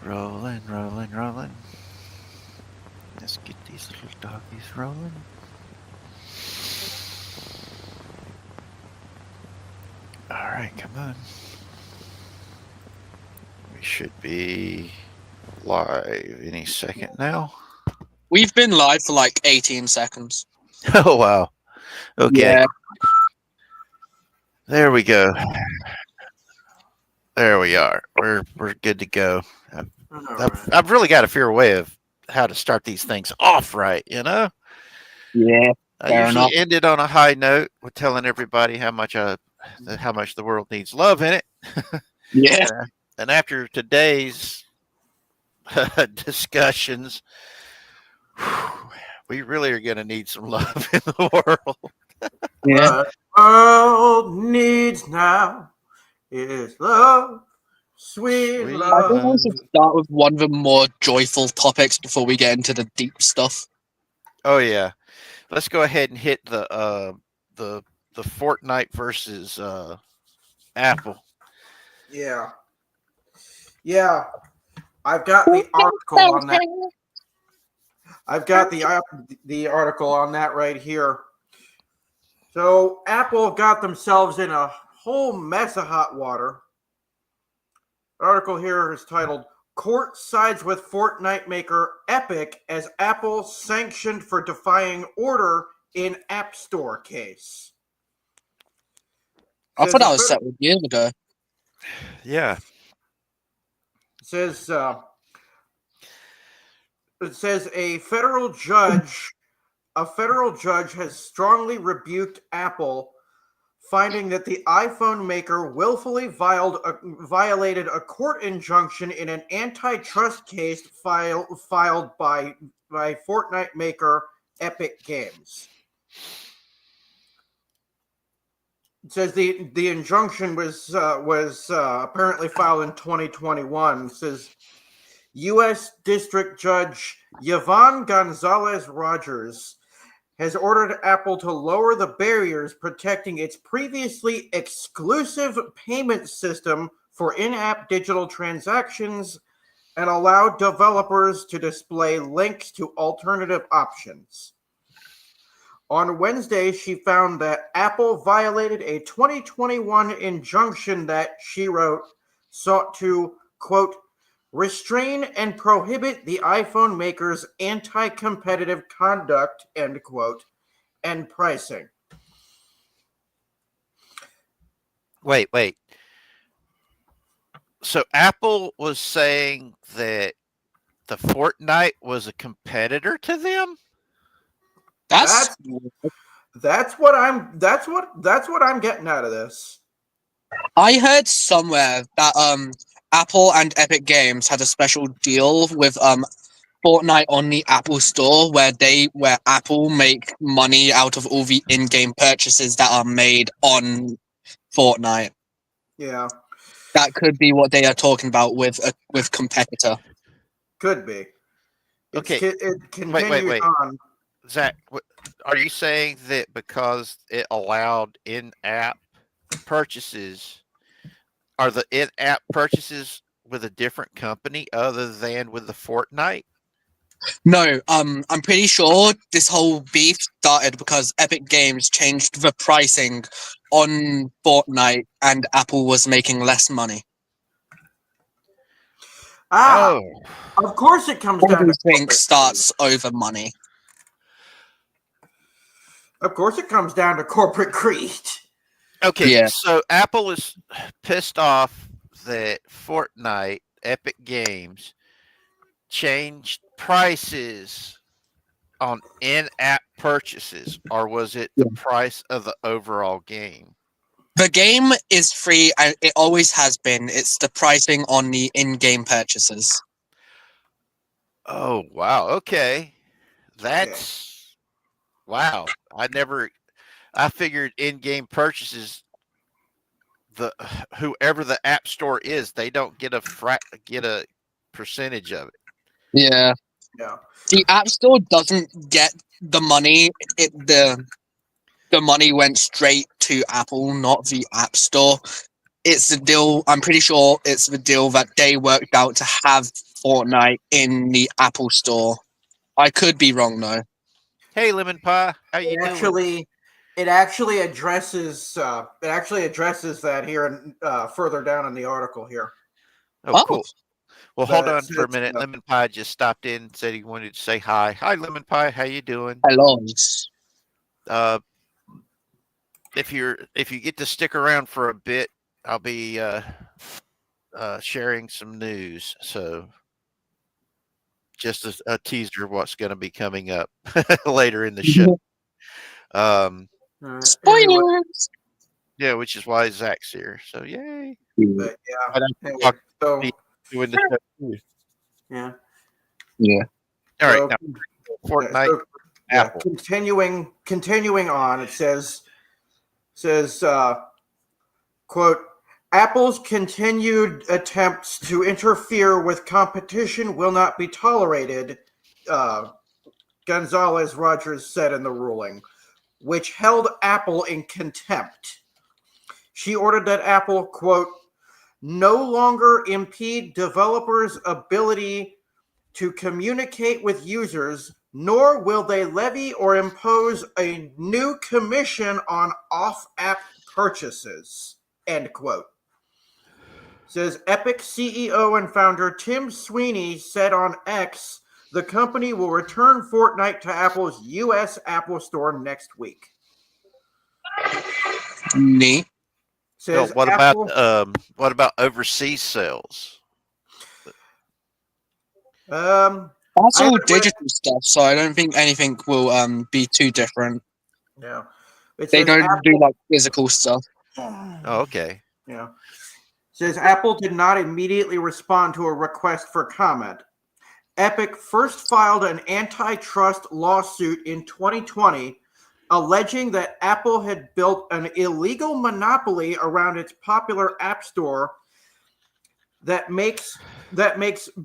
Rolling, rolling, rolling. Let's get these little doggies rolling. Alright, come on. We should be live any second now. We've been live for like 18 seconds. Oh, wow. Okay. Yeah. There we go. There we are. We're good to go. I've really got to figure a way of how to start these things off right, you know? Yeah. I usually end it on a high note with telling everybody how much the world needs love in it. Yeah. And after today's discussions, we really are going to need some love in the world. Yeah. What the world needs now is love, sweet Sweet I love. think we should start with one of the more joyful topics before we get into the deep stuff. Oh yeah, let's go ahead and hit the Fortnite versus Apple. Yeah. I've got the article on that. I've got the article on that right here. So Apple got themselves in a whole mess of hot water. The article here is titled "Court Sides with Fortnite Maker Epic as Apple Sanctioned for Defying Order in App Store Case." I thought that was settled years ago. Yeah. It says a federal judge has strongly rebuked Apple, finding that the iPhone maker willfully violated a court injunction in an antitrust case filed by Fortnite maker Epic Games. It says the injunction was apparently filed in 2021. It says U.S. District Judge Yvonne Gonzalez Rogers has ordered Apple to lower the barriers protecting its previously exclusive payment system for in-app digital transactions and allow developers to display links to alternative options. On Wednesday, she found that Apple violated a 2021 injunction that, she wrote, sought to, quote, restrain and prohibit the iPhone maker's anti-competitive conduct, end quote, and pricing. Wait. So Apple was saying that the Fortnite was a competitor to them? That's what I'm getting out of this. I heard somewhere that Apple and Epic Games had a special deal with Fortnite on the Apple Store where Apple make money out of all the in-game purchases that are made on Fortnite. Yeah. That could be what they are talking about with competitor. Could be. Okay. It continued wait. on. Zach, are you saying that because it allowed in-app purchases, are the in-app purchases with a different company other than with the Fortnite? No, I'm pretty sure this whole beef started because Epic Games changed the pricing on Fortnite and Apple was making less money. Of course it comes down to everything starts over money. Of course it comes down to corporate greed. Okay, yeah. So Apple is pissed off that Fortnite, Epic Games, changed prices on in-app purchases, or was it the price of the overall game? The game is free, and it always has been. It's the pricing on the in-game purchases. Oh, wow. Okay. That's... Wow. I figured in-game purchases, whoever the app store is, they don't get a percentage of it. Yeah. The App Store doesn't get the money. The money went straight to Apple, not the App Store. It's the deal. I'm pretty sure it's the deal that they worked out to have Fortnite in the Apple Store. I could be wrong though. Hey, Lemon Pie, how you doing? It actually addresses that here and further down in the article here. Oh, Oh. cool. Well, hold on for a minute. Lemon Pie just stopped in and said he wanted to say hi. Hi, Lemon Pie. How you doing? Hello. If you get to stick around for a bit, I'll be sharing some news. So just a teaser of what's going to be coming up later in the show. Spoilers. Yeah, which is why Zach's here. So yay! But yeah, Doing the show too. Yeah. All right. Now, Fortnite Apple. Continuing on, it says quote, Apple's continued attempts to interfere with competition will not be tolerated, Gonzalez Rogers said in the ruling, which held Apple in contempt. She ordered that Apple, quote, no longer impede developers' ability to communicate with users, nor will they levy or impose a new commission on off-app purchases, end quote. Says Epic CEO and founder Tim Sweeney said on X, the company will return Fortnite to Apple's U.S. Apple Store next week. Neat. Says what about overseas sales? That's all digital stuff, so I don't think anything will be too different. Yeah. They don't do like physical stuff. Oh, okay. Yeah. Says Apple did not immediately respond to a request for comment. Epic first filed an antitrust lawsuit in 2020 alleging that Apple had built an illegal monopoly around its popular App Store that makes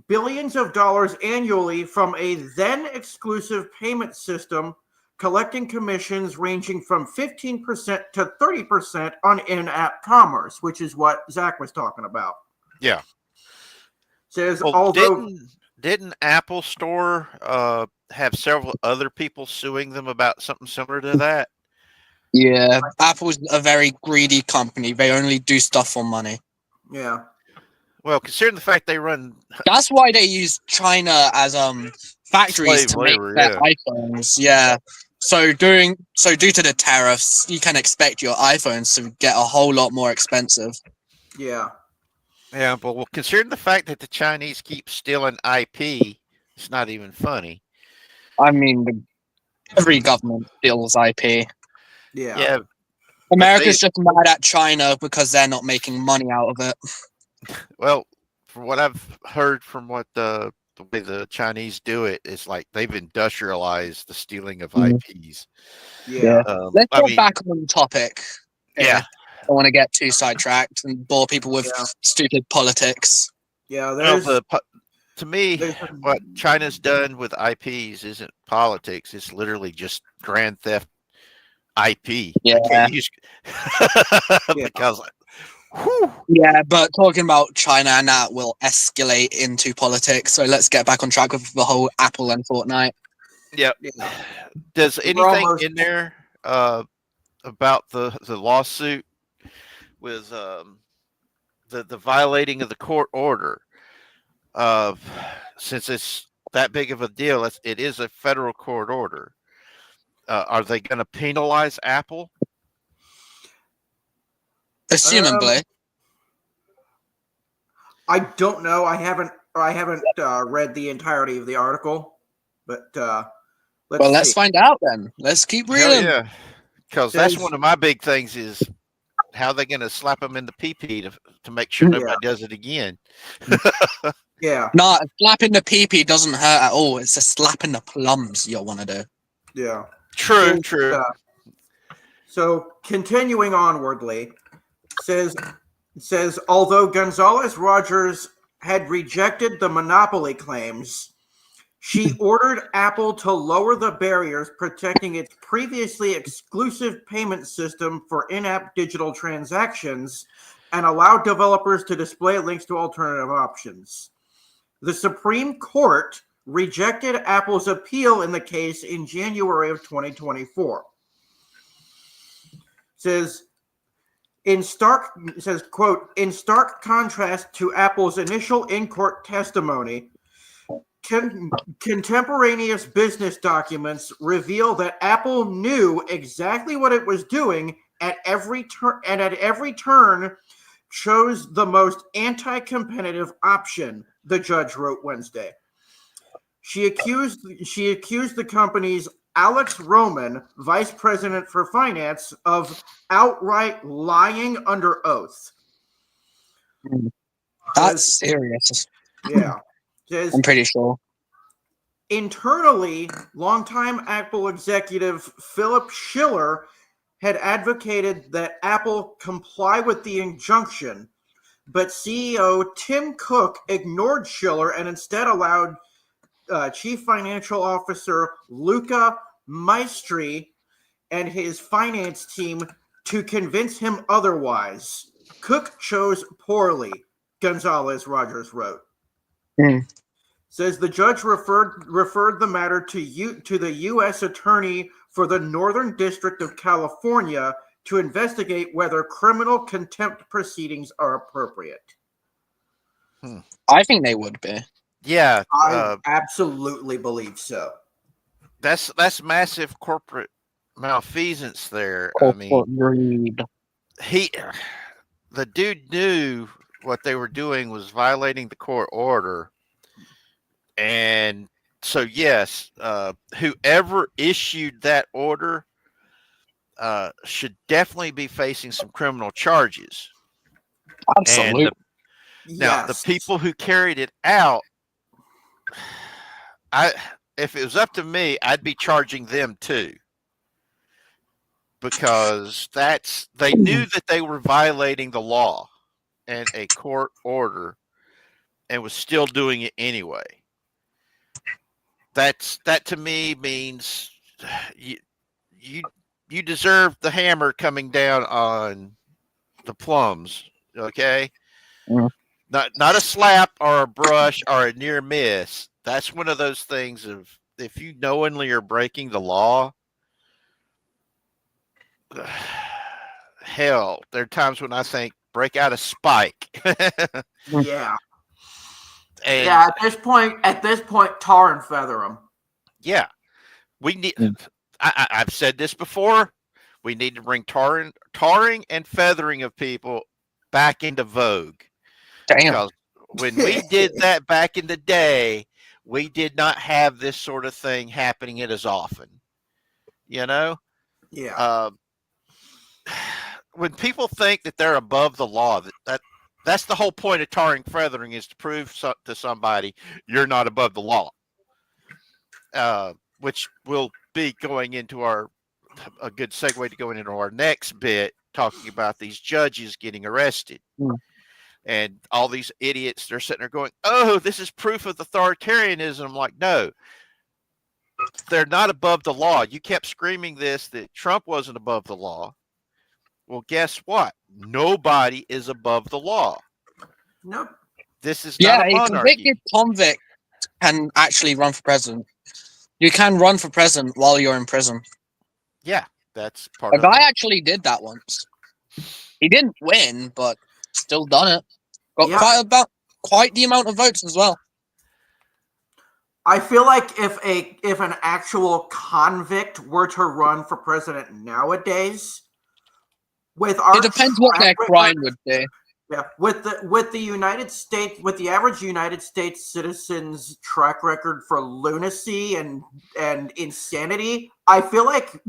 billions of dollars annually from a then exclusive payment system, collecting commissions ranging from 15% to 30% on in-app commerce, which is what Zach was talking about. Yeah. Says didn't Apple Store have several other people suing them about something similar to that? Yeah, Apple's a very greedy company. They only do stuff for money. Yeah. Well, considering the fact they run, that's why they use China as factories to make their iPhones. Yeah. So due to the tariffs, you can expect your iPhones to get a whole lot more expensive. Yeah. Yeah, but well, considering the fact that the Chinese keep stealing IP, it's not even funny. I mean, every government steals IP. Yeah. America's just mad at China because they're not making money out of it. Well, from what I've heard from what the way the Chinese do it, is like they've industrialized the stealing of IPs. Yeah. Let's go back on the topic. Yeah. I don't want to get too sidetracked and bore people with stupid politics. Yeah, to me, what China's done with IPs isn't politics. It's literally just grand theft IP. Yeah. I can't use because yeah, but talking about China and that will escalate into politics. So let's get back on track with the whole Apple and Fortnite. Yeah. Does anything in there about the lawsuit with the violating of the court order? Since it's that big of a deal, it is a federal court order. Are they going to penalize Apple? Assumably. I don't know. I haven't read the entirety of the article, but let's find out then. Let's keep reading. Yeah, because that's one of my big things is how they're going to slap them in the pee-pee to make sure nobody does it again. Yeah. No, slapping the pee-pee doesn't hurt at all. It's a slap in the plums you'll want to do. Yeah. True. So continuing onwardly, says although Gonzalez Rogers had rejected the monopoly claims, she ordered Apple to lower the barriers protecting its previously exclusive payment system for in-app digital transactions and allow developers to display links to alternative options. The Supreme Court rejected Apple's appeal in the case in January of 2024. Says, quote, in stark contrast to Apple's initial in-court testimony, contemporaneous business documents reveal that Apple knew exactly what it was doing at every turn, and at every turn chose the most anti-competitive option, the judge wrote Wednesday. She accused the company's Alex Roman, vice president for finance, of outright lying under oath. That's serious. Yeah. Says, I'm pretty sure. internally, longtime Apple executive Philip Schiller had advocated that Apple comply with the injunction, but CEO Tim Cook ignored Schiller and instead allowed Chief Financial Officer Luca Maestri and his finance team to convince him otherwise. Cook chose poorly, Gonzalez Rogers wrote. Says the judge referred the matter to the U.S. Attorney for the Northern District of California to investigate whether criminal contempt proceedings are appropriate. I think they would be. Yeah, I absolutely believe so. That's massive corporate malfeasance there. Greed. The dude knew what they were doing was violating the court order, and so yes, whoever issued that order should definitely be facing some criminal charges. Absolutely. Now, the people who carried it out, if it was up to me, I'd be charging them too. Because they knew that they were violating the law and a court order and was still doing it anyway. That to me means you deserve the hammer coming down on the plums, okay? Not a slap or a brush or a near miss. That's one of those things of if you knowingly are breaking the law, hell, there are times when I think break out a spike. Yeah. And at this point, tar and feather them. Yeah, we need. I've said this before. We need to bring tarring and feathering of people back into vogue. Damn. Because when we did that back in the day, we did not have this sort of thing happening as often. You know? Yeah. When people think that they're above the law, that's the whole point of tarring feathering is to prove to somebody you're not above the law. Which will be going into a good segue to going into our next bit, talking about these judges getting arrested. And all these idiots, they're sitting there going, oh, this is proof of authoritarianism. I'm like, no, they're not above the law. You kept screaming that Trump wasn't above the law. Well, guess what? Nobody is above the law. Nope. This is not a monarchy. A convicted convict can actually run for president. You can run for president while you're in prison. Yeah, that's part of it. A guy it. actually did that once. He didn't win, but still done it. Got quite the amount of votes as well. I feel like if an actual convict were to run for president nowadays, it depends what their crime would be. Yeah, with the United States, with the average United States citizen's track record for lunacy and insanity, I feel like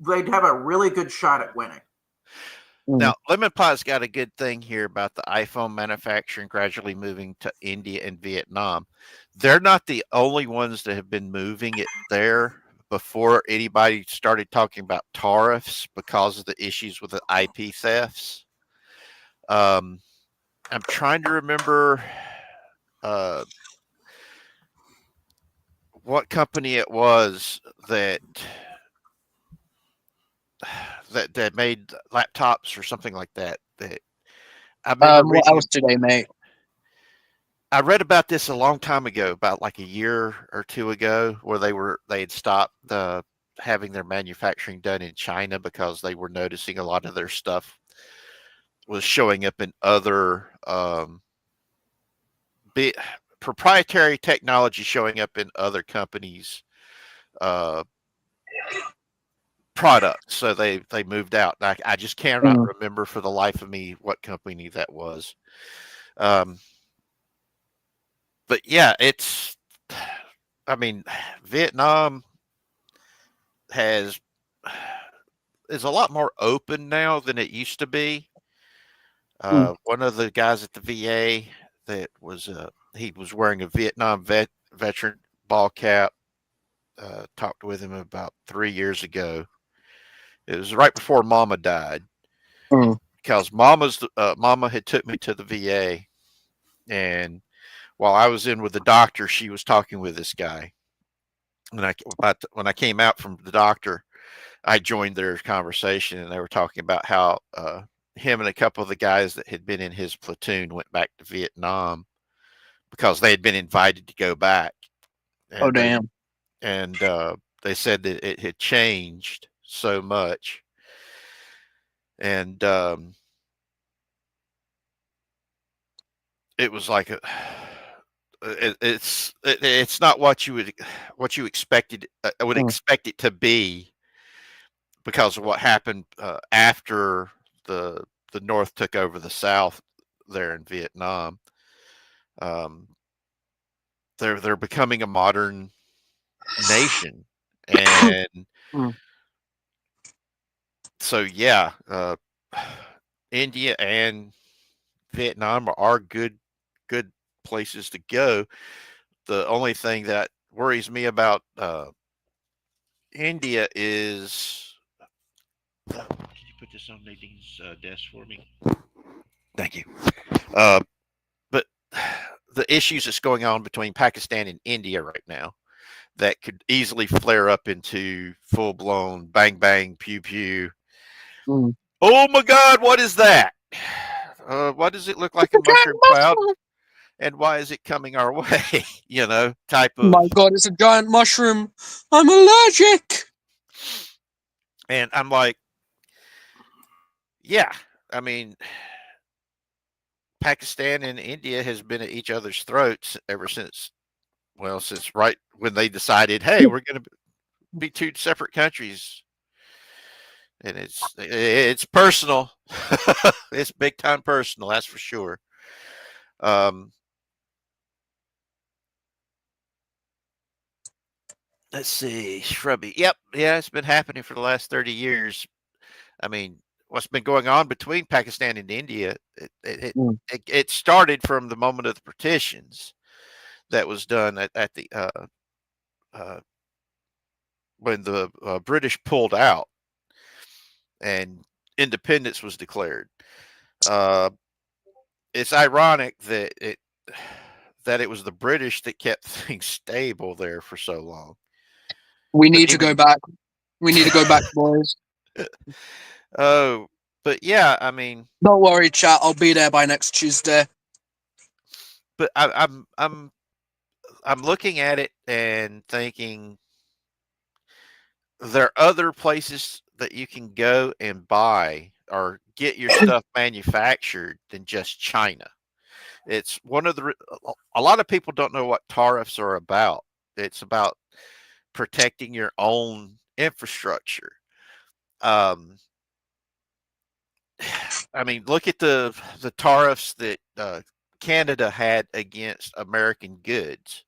they'd have a really good shot at winning. Now, Lemon Pie's got a good thing here about the iPhone manufacturing gradually moving to India and Vietnam. They're not the only ones that have been moving it there before anybody started talking about tariffs because of the issues with the IP thefts. I'm trying to remember what company it was that made laptops or something like that. That I what else do they make? I read about this a long time ago, about like a year or two ago, where they had stopped having their manufacturing done in China because they were noticing a lot of their stuff was showing up in other bi proprietary technology showing up in other companies' uh, products. So they moved out. I just cannot Mm. remember for the life of me what company that was. Um, but yeah, it's. I mean, Vietnam has is a lot more open now than it used to be. Mm. One of the guys at the VA that was he was wearing a Vietnam veteran ball cap. Talked with him about 3 years ago. It was right before Mama died Mm. because Mama had took me to the VA, and while I was in with the doctor, she was talking with this guy. When I came out from the doctor, I joined their conversation, and they were talking about how him and a couple of the guys that had been in his platoon went back to Vietnam because they had been invited to go back, Oh, and damn. they said that it had changed so much, and it was like it's not what you expected. I would Mm. expect it to be because of what happened after the the North took over the South there in Vietnam. Um, they're becoming a modern nation, and Mm. so yeah, India and Vietnam are good places to go. The only thing that worries me about India is. Can you put this on Nadine's desk for me? Thank you. Uh, but the issues that's going on between Pakistan and India right now that could easily flare up into full blown bang bang pew pew. Mm. Oh my God, what is that? Why does it look like a mushroom cloud? And why is it coming our way? Type of. My God, it's a giant mushroom. I'm allergic. And I'm like, yeah, I mean, Pakistan and India has been at each other's throats ever since, well, since right when they decided, hey, we're going to be two separate countries, and it's personal. It's big time personal, that's for sure. Um, let's see, shrubby. Yep, yeah, it's been happening for the last 30 years. I mean, what's been going on between Pakistan and India? Mm. It started from the moment of the partitions that was done at the uh, when the British pulled out and independence was declared. Uh, it's ironic that it was the British that kept things stable there for so long. We But need to go even back. We need to go back, boys. oh, but yeah, I mean, Don't worry, chat. I'll be there by next Tuesday. but I'm looking at it and thinking there are other places that you can go and buy or get your stuff manufactured than just China. It's one of the a lot of people don't know what tariffs are about. It's about protecting your own infrastructure. Um, I mean, look at the tariffs that Canada had against American goods.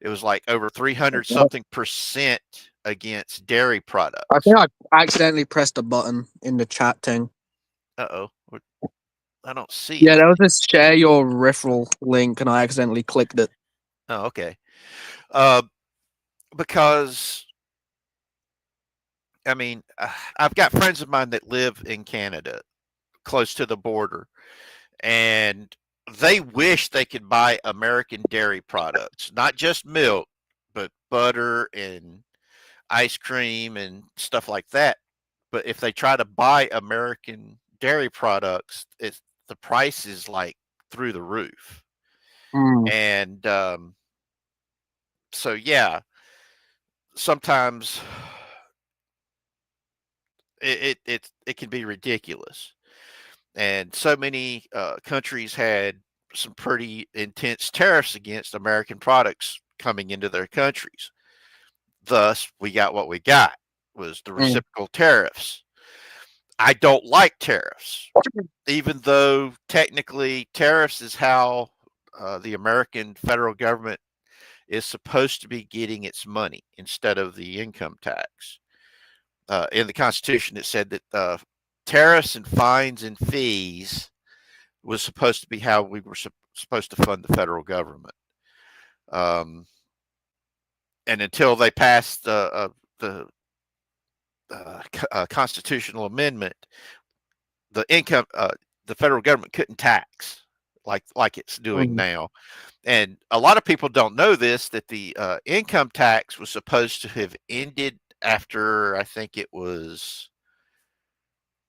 It was like over 300 something percent against dairy I products. think I accidentally pressed a button in the chat thing. Uh oh, I don't see Yeah, it. there was this share your referral link, and I accidentally clicked it. Oh, okay. Uh, because I mean, I've got friends of mine that live in Canada, close to the border, and they wish they could buy American dairy products, not just milk, but butter and ice cream and stuff like that. But if they try to buy American dairy products, the price is like through the roof. And so yeah, sometimes it can be ridiculous. And so many countries had some pretty intense tariffs against American products coming into their countries. Thus, we got what we got was the reciprocal tariffs. I don't like tariffs, even though technically tariffs is how the American federal government is supposed to be getting its money instead of the income tax. In the Constitution, it said that tariffs and fines and fees was supposed to be how we were supposed to fund the federal government. And until they passed the constitutional amendment, the federal government couldn't tax like it's doing now. And a lot of people don't know this, that the income tax was supposed to have ended after, I think it was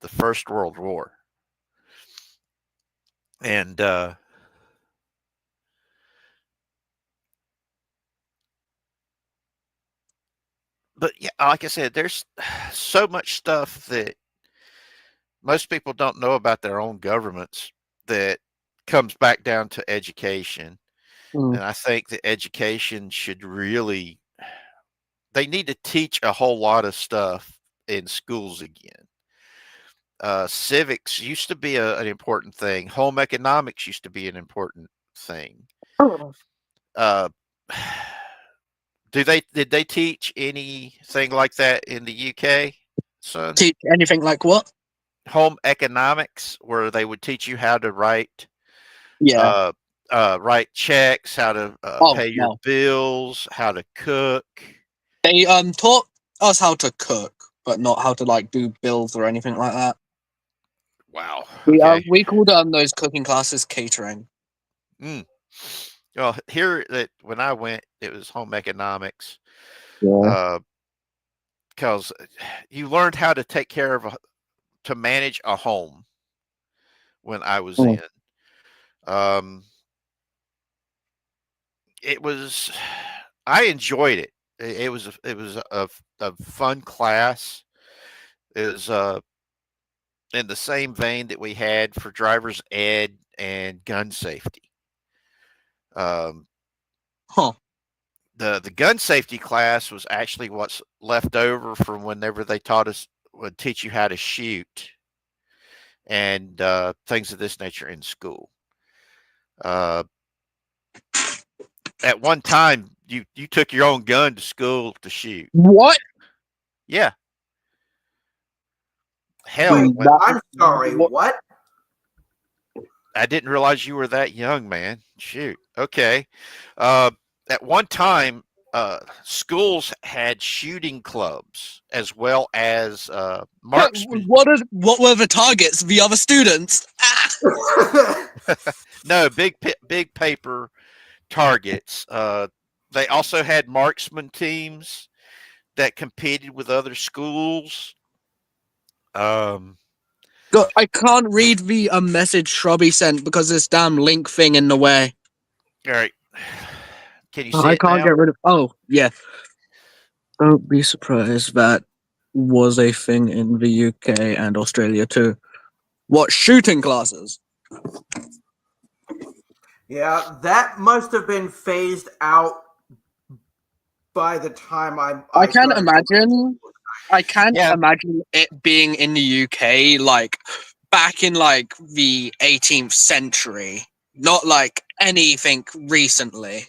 the First World War. And but yeah, like I said, there's so much stuff that most people don't know about their own governments that comes back down to education. And I think that education should really, they need to teach a whole lot of stuff in schools again. Civics used to be an important thing. Home economics used to be an important thing. Uh, did they teach anything like that in the UK, son? Teach anything like what? Home economics, where they would teach you how to write write checks, how to pay your bills, how to cook. They taught us how to cook, but not how to like do bills or anything like that. Wow. Okay. We called those cooking classes catering. Well, here that when I went, it was home economics. Yeah. Because you learned how to take care of to manage a home when I was in. It was, I enjoyed it. It was a fun class. It was in the same vein that we had for driver's ed and gun safety. The gun safety class was actually what's left over from whenever they would teach you how to shoot and things of this nature in school. At one time, you took your own gun to school to shoot. What? Yeah. Hell, I'm sorry. What? I didn't realize you were that young, man. Shoot. Okay. At one time, schools had shooting clubs as well as marksman. What were the targets? The other students? No, big paper targets. They also had marksman teams that competed with other schools. God, I can't read the message Shrubby sent because this damn link thing in the way. All right. Can you see I it can't now? get rid of. Oh, yeah. Don't be surprised that was a thing in the UK and Australia too. What, shooting classes? Yeah, that must have been phased out by the time I can't imagine. I can't imagine it being in the UK like back in like the 18th century, not like anything recently.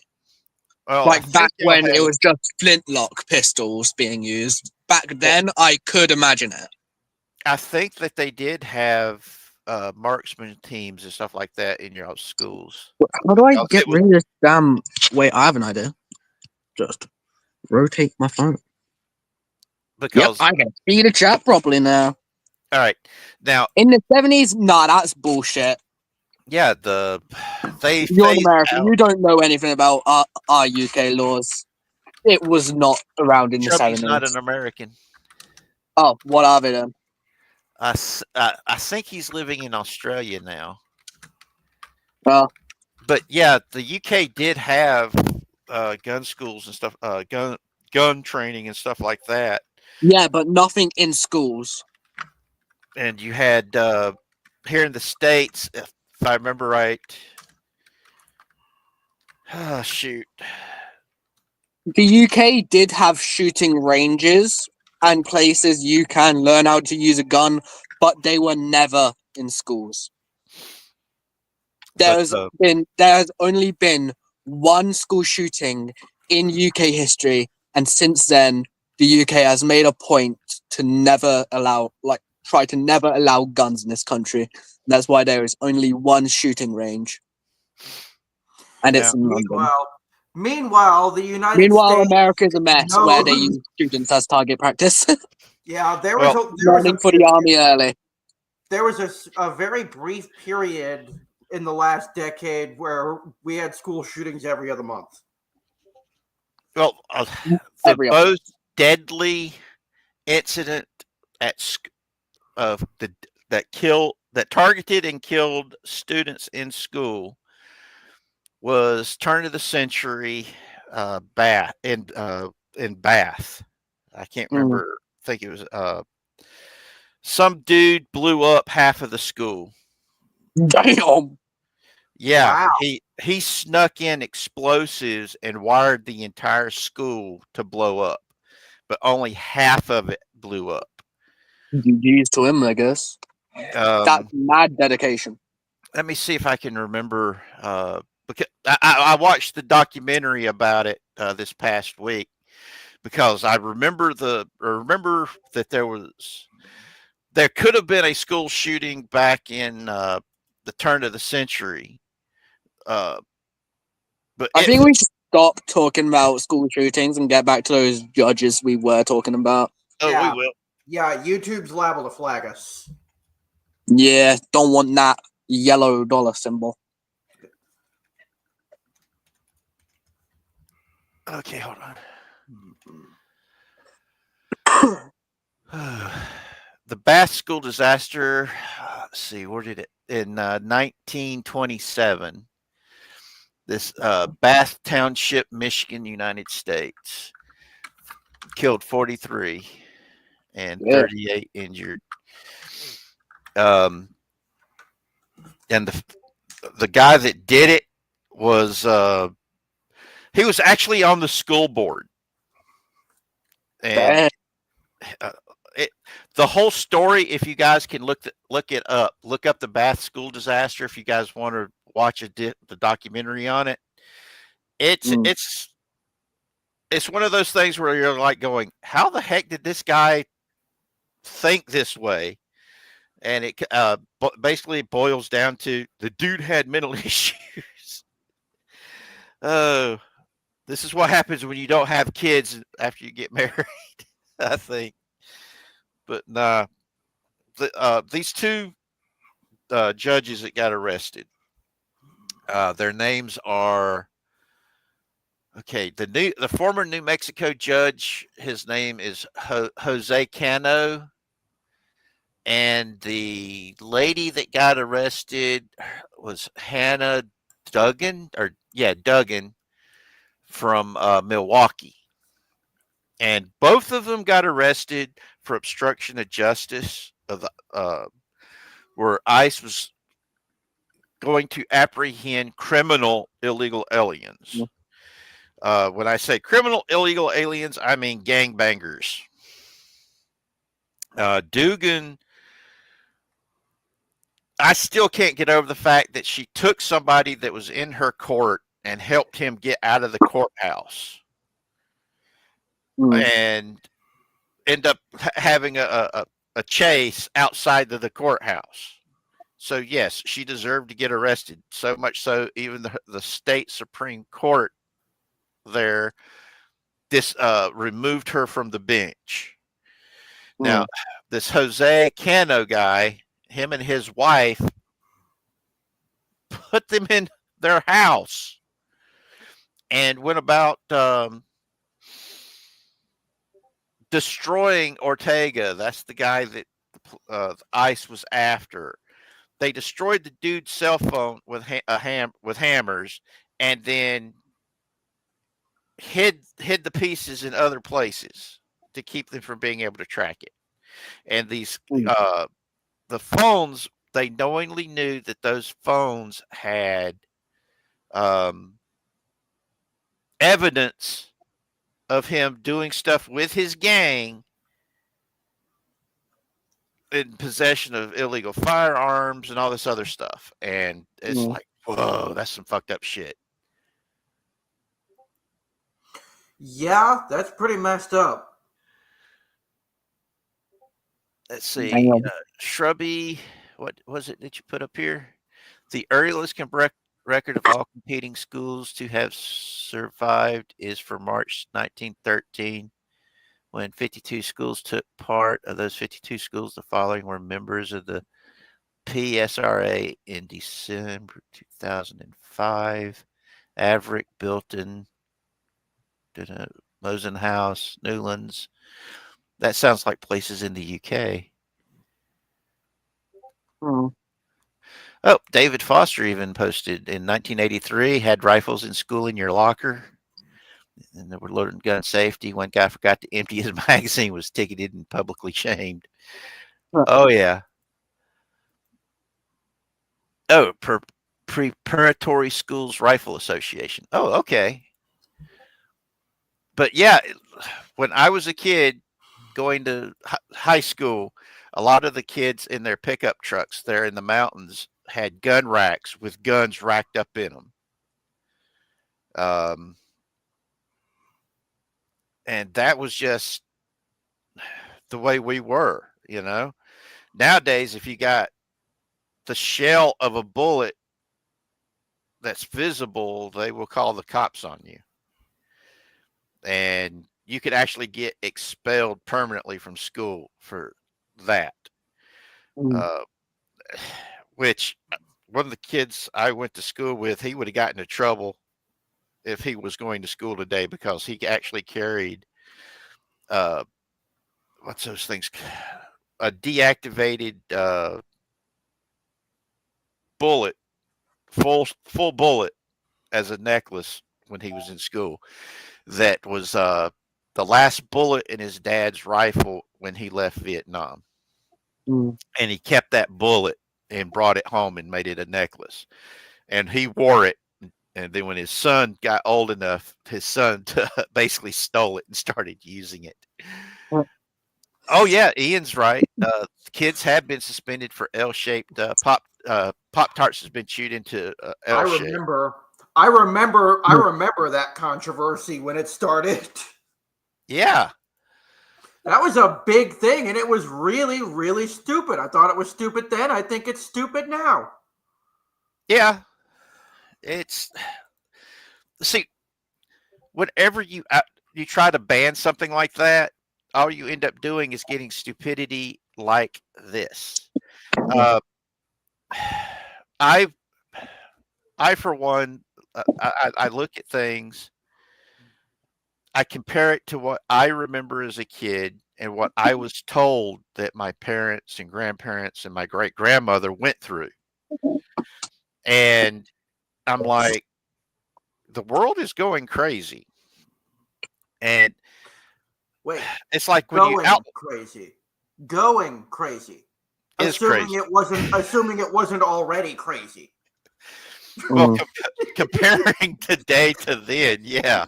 Well, like back when it was just flintlock pistols being used. Back then, I could imagine it. I think that they did have marksman teams and stuff like that in your schools. How do I get rid of this damn... Wait, I have an idea. Just rotate my phone. Because I can see the chat properly now. All right. Now, in the 70s, nah, that's bullshit. Yeah, You're an American. You don't know anything about our UK laws. It was not around in the 70s. He's not an American. Oh, what are they then? I think he's living in Australia now. Well, but yeah, the UK did have gun schools and stuff, gun training and stuff like that. Yeah, but nothing in schools. And you had here in the States, if I remember right. Oh, shoot. The UK did have shooting ranges and places you can learn how to use a gun, but they were never in schools. But There has only been one school shooting in UK history, and since then the UK has made a point to never allow, try to never allow guns in this country. That's why there is only one shooting range, and yeah, it's in London. Meanwhile, the United Meanwhile, States America is a mess where they knows. use students as target practice. Yeah, well, there was a Learning for the army early. there was a very brief period in the last decade where we had school shootings every other month. well, the Every other. most deadly incident of the that targeted and killed students in school was turn of the century in Bath. I can't remember. I think it was some dude blew up half of the school. Damn. Yeah, Wow. he snuck in explosives and wired the entire school to blow up, but only half of it blew up. GG's to him, I guess. That's mad dedication. Let me see if I can remember. Because I watched the documentary about it this past week because I remember that there could have been a school shooting back in the turn of the century. But I think we should stop talking about school shootings and get back to those judges we were talking about. we Yeah. will. Yeah, YouTube's liable to flag us. Yeah, don't want that yellow dollar symbol. Okay, hold on. The Bath School disaster. Let's see, where did it in 1927? This Bath Township, Michigan, United States, killed 43 and 38 injured. And the guy that did it was he was actually on the school board, and the whole story. If you guys can look it up, look up the Bath School disaster. If you guys want to watch the documentary on it, it's one of those things where you're like going, how the heck did this guy think this way? And it basically boils down to the dude had mental issues. Oh, this is what happens when you don't have kids after you get married, I think. But nah, these two judges that got arrested, their names are the former New Mexico judge. His name is Jose Cano. And the lady that got arrested was Hannah Duggan, Duggan from Milwaukee. And both of them got arrested for obstruction of justice, where ICE was going to apprehend criminal illegal aliens. When I say criminal illegal aliens, I mean gangbangers. Dugan, I still can't get over the fact that she took somebody that was in her court and helped him get out of the courthouse and end up having a chase outside of the courthouse. So, yes, she deserved to get arrested. So much so, even the state Supreme Court there removed her from the bench. Now, this Jose Cano guy, him and his wife, put them in their house and went about destroying Ortega. That's the guy that ICE was after. they destroyed the dude's cell phone with with hammers, and then hid the pieces in other places to keep them from being able to track it. And these Mm. the phones, they knowingly knew that those phones had um, evidence of him doing stuff with his gang in possession of illegal firearms and all this other stuff. And it's Mm. like, whoa, that's some fucked up shit. Yeah, that's pretty messed up. Let's I see. know. Shrubby, what was it that you put up here? The earliest record of all competing schools to have survived is for March 1913, when 52 schools took part. Of those 52 schools, the following were members of the PSRA in December 2005. Averick, Bilton, Mosenhouse, Newlands. That sounds like places in the UK. Mm. Oh, David Foster even posted in 1983, had rifles in school in your locker. And they were learning gun safety. One guy forgot to empty his magazine, was ticketed and publicly shamed. Huh. Oh, yeah. Oh, Preparatory Schools Rifle Association. Oh, okay. But yeah, when I was a kid going to high school, a lot of the kids in their pickup trucks there in the mountains had gun racks with guns racked up in them. And that was just the way we were, you know. Nowadays, if you got the shell of a bullet that's visible, they will call the cops on you. And you could actually get expelled permanently from school for that. Mm. Uh, which one of the kids I went to school with, he would have gotten in trouble if he was going to school today, because he actually carried what's those things? A deactivated bullet, full bullet as a necklace when he was in school. That was the last bullet in his dad's rifle when he left Vietnam. Mm. And he kept that bullet and brought it home and made it a necklace. And he wore it. And then when his son got old enough, his son basically stole it and started using it. Huh. Oh yeah, Ian's right. Kids have been suspended for L-shaped Pop Tarts has been chewed into I L-shape. remember that controversy when it started. Yeah, That was a big thing, and it was really, really stupid. I thought it was stupid then. I think it's stupid now. yeah. It's see, whenever you try to ban something like that, all you end up doing is getting stupidity like this. Uh, I for one, I look at things, I compare it to what I remember as a kid and what I was told that my parents and grandparents and my great grandmother went through. And I'm like, the world is going crazy. And Wait, it's like when you out going crazy. is crazy. Assuming it wasn't already crazy. Well, Mm. comparing today to then, yeah.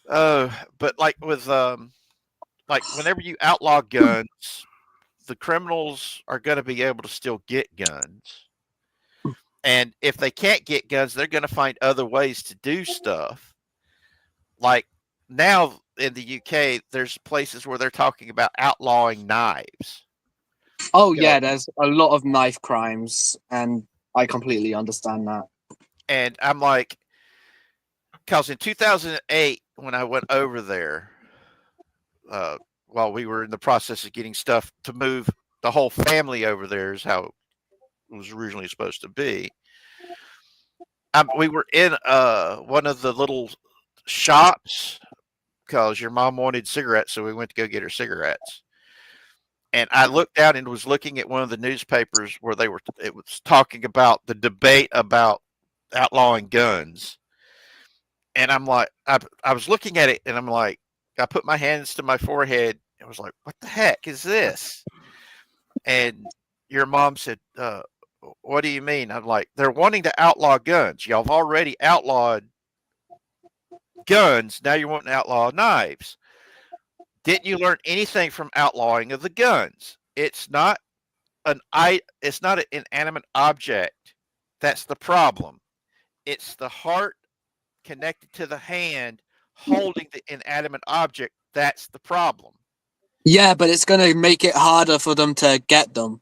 But like with like whenever you outlaw guns, the criminals are going to be able to still get guns. And if they can't get guns, they're going to find other ways to do stuff. Like now in the UK, there's places where they're talking about outlawing knives. Oh You know, yeah, there's a lot of knife crimes, and I completely understand that. and I'm like, because in 2008, when I went over there, while we were in the process of getting stuff to move the whole family over there, is how it was originally supposed to be. We were in one of the little shops because your mom wanted cigarettes, so we went to go get her cigarettes. And I looked out and was looking at one of the newspapers where it was talking about the debate about outlawing guns. And I'm like, I was looking at it and I'm like, I put my hands to my forehead and was like, what the heck is this? And your mom said, what do you mean? I'm like, they're wanting to outlaw guns. Y'all have already outlawed guns. Now you're wanting to outlaw knives. Didn't you learn anything from outlawing of the guns? It's not it's not an inanimate object. That's the problem. It's the heart connected to the hand holding the inanimate object. That's the problem. Yeah, but it's gonna make it harder for them to get them.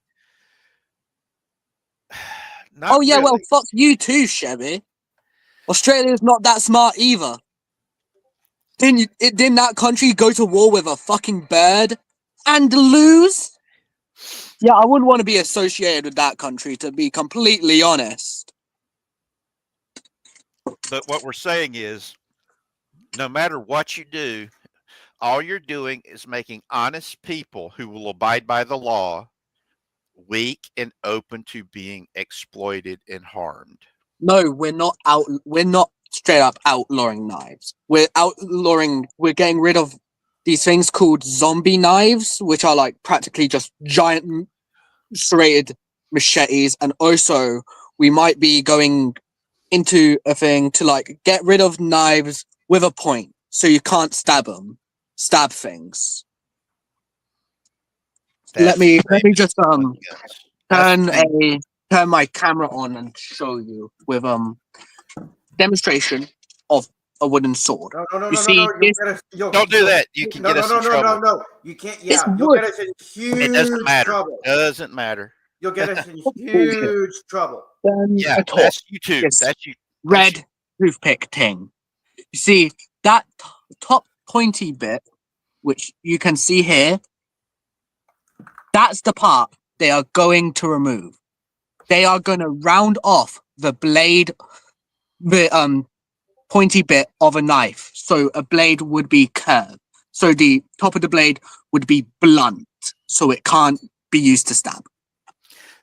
Not Oh yeah, really. well fuck you too, Chevy. Australia's not that smart either. Didn't that country go to war with a fucking bird and lose? Yeah, I wouldn't want to be associated with that country, to be completely honest. But what we're saying is, no matter what you do, all you're doing is making honest people who will abide by the law weak and open to being exploited and harmed. No, we're not straight up outlawing knives. We're getting rid of these things called zombie knives, which are like practically just giant serrated machetes. And also we might be going into a thing to like get rid of knives with a point, so you can't stab things. Let me just turn my camera on and show you with demonstration of a wooden sword. No. You see, Don't do that. You can get us in trouble. No. You can't. Yeah, It's you'll wood. get us in huge It doesn't matter. trouble. Doesn't matter. You'll get us in huge trouble. Yeah, a top, that's YouTube. yes. That's you. red toothpick thing. You see that top pointy bit, which you can see here. That's the part they are going to remove. They are going to round off the blade, the pointy bit of a knife, so a blade would be curved. So the top of the blade would be blunt, so it can't be used to stab.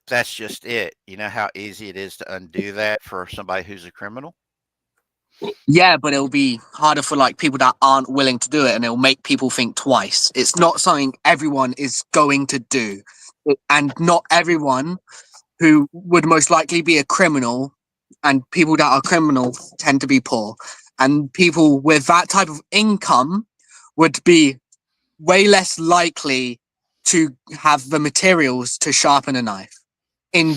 That's just it. You know how easy it is to undo that for somebody who's a criminal? Yeah, but it'll be harder for like people that aren't willing to do it, and it'll make people think twice. It's not something everyone is going to do, and not everyone who would most likely be a criminal, and people that are criminals tend to be poor, and people with that type of income would be way less likely to have the materials to sharpen a knife. And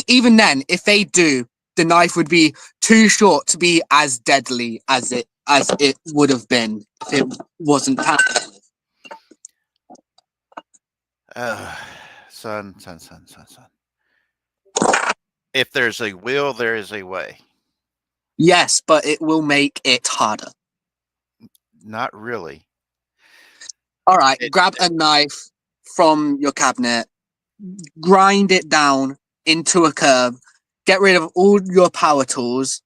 even then, if they do, the knife would be too short to be as deadly as it would have been if it wasn't tampered with. Son. If there's a will, there is a way. Yes, but it will make it harder. Not really. All right, grab a knife from your cabinet, grind it down into a curve, get rid of all your power tools,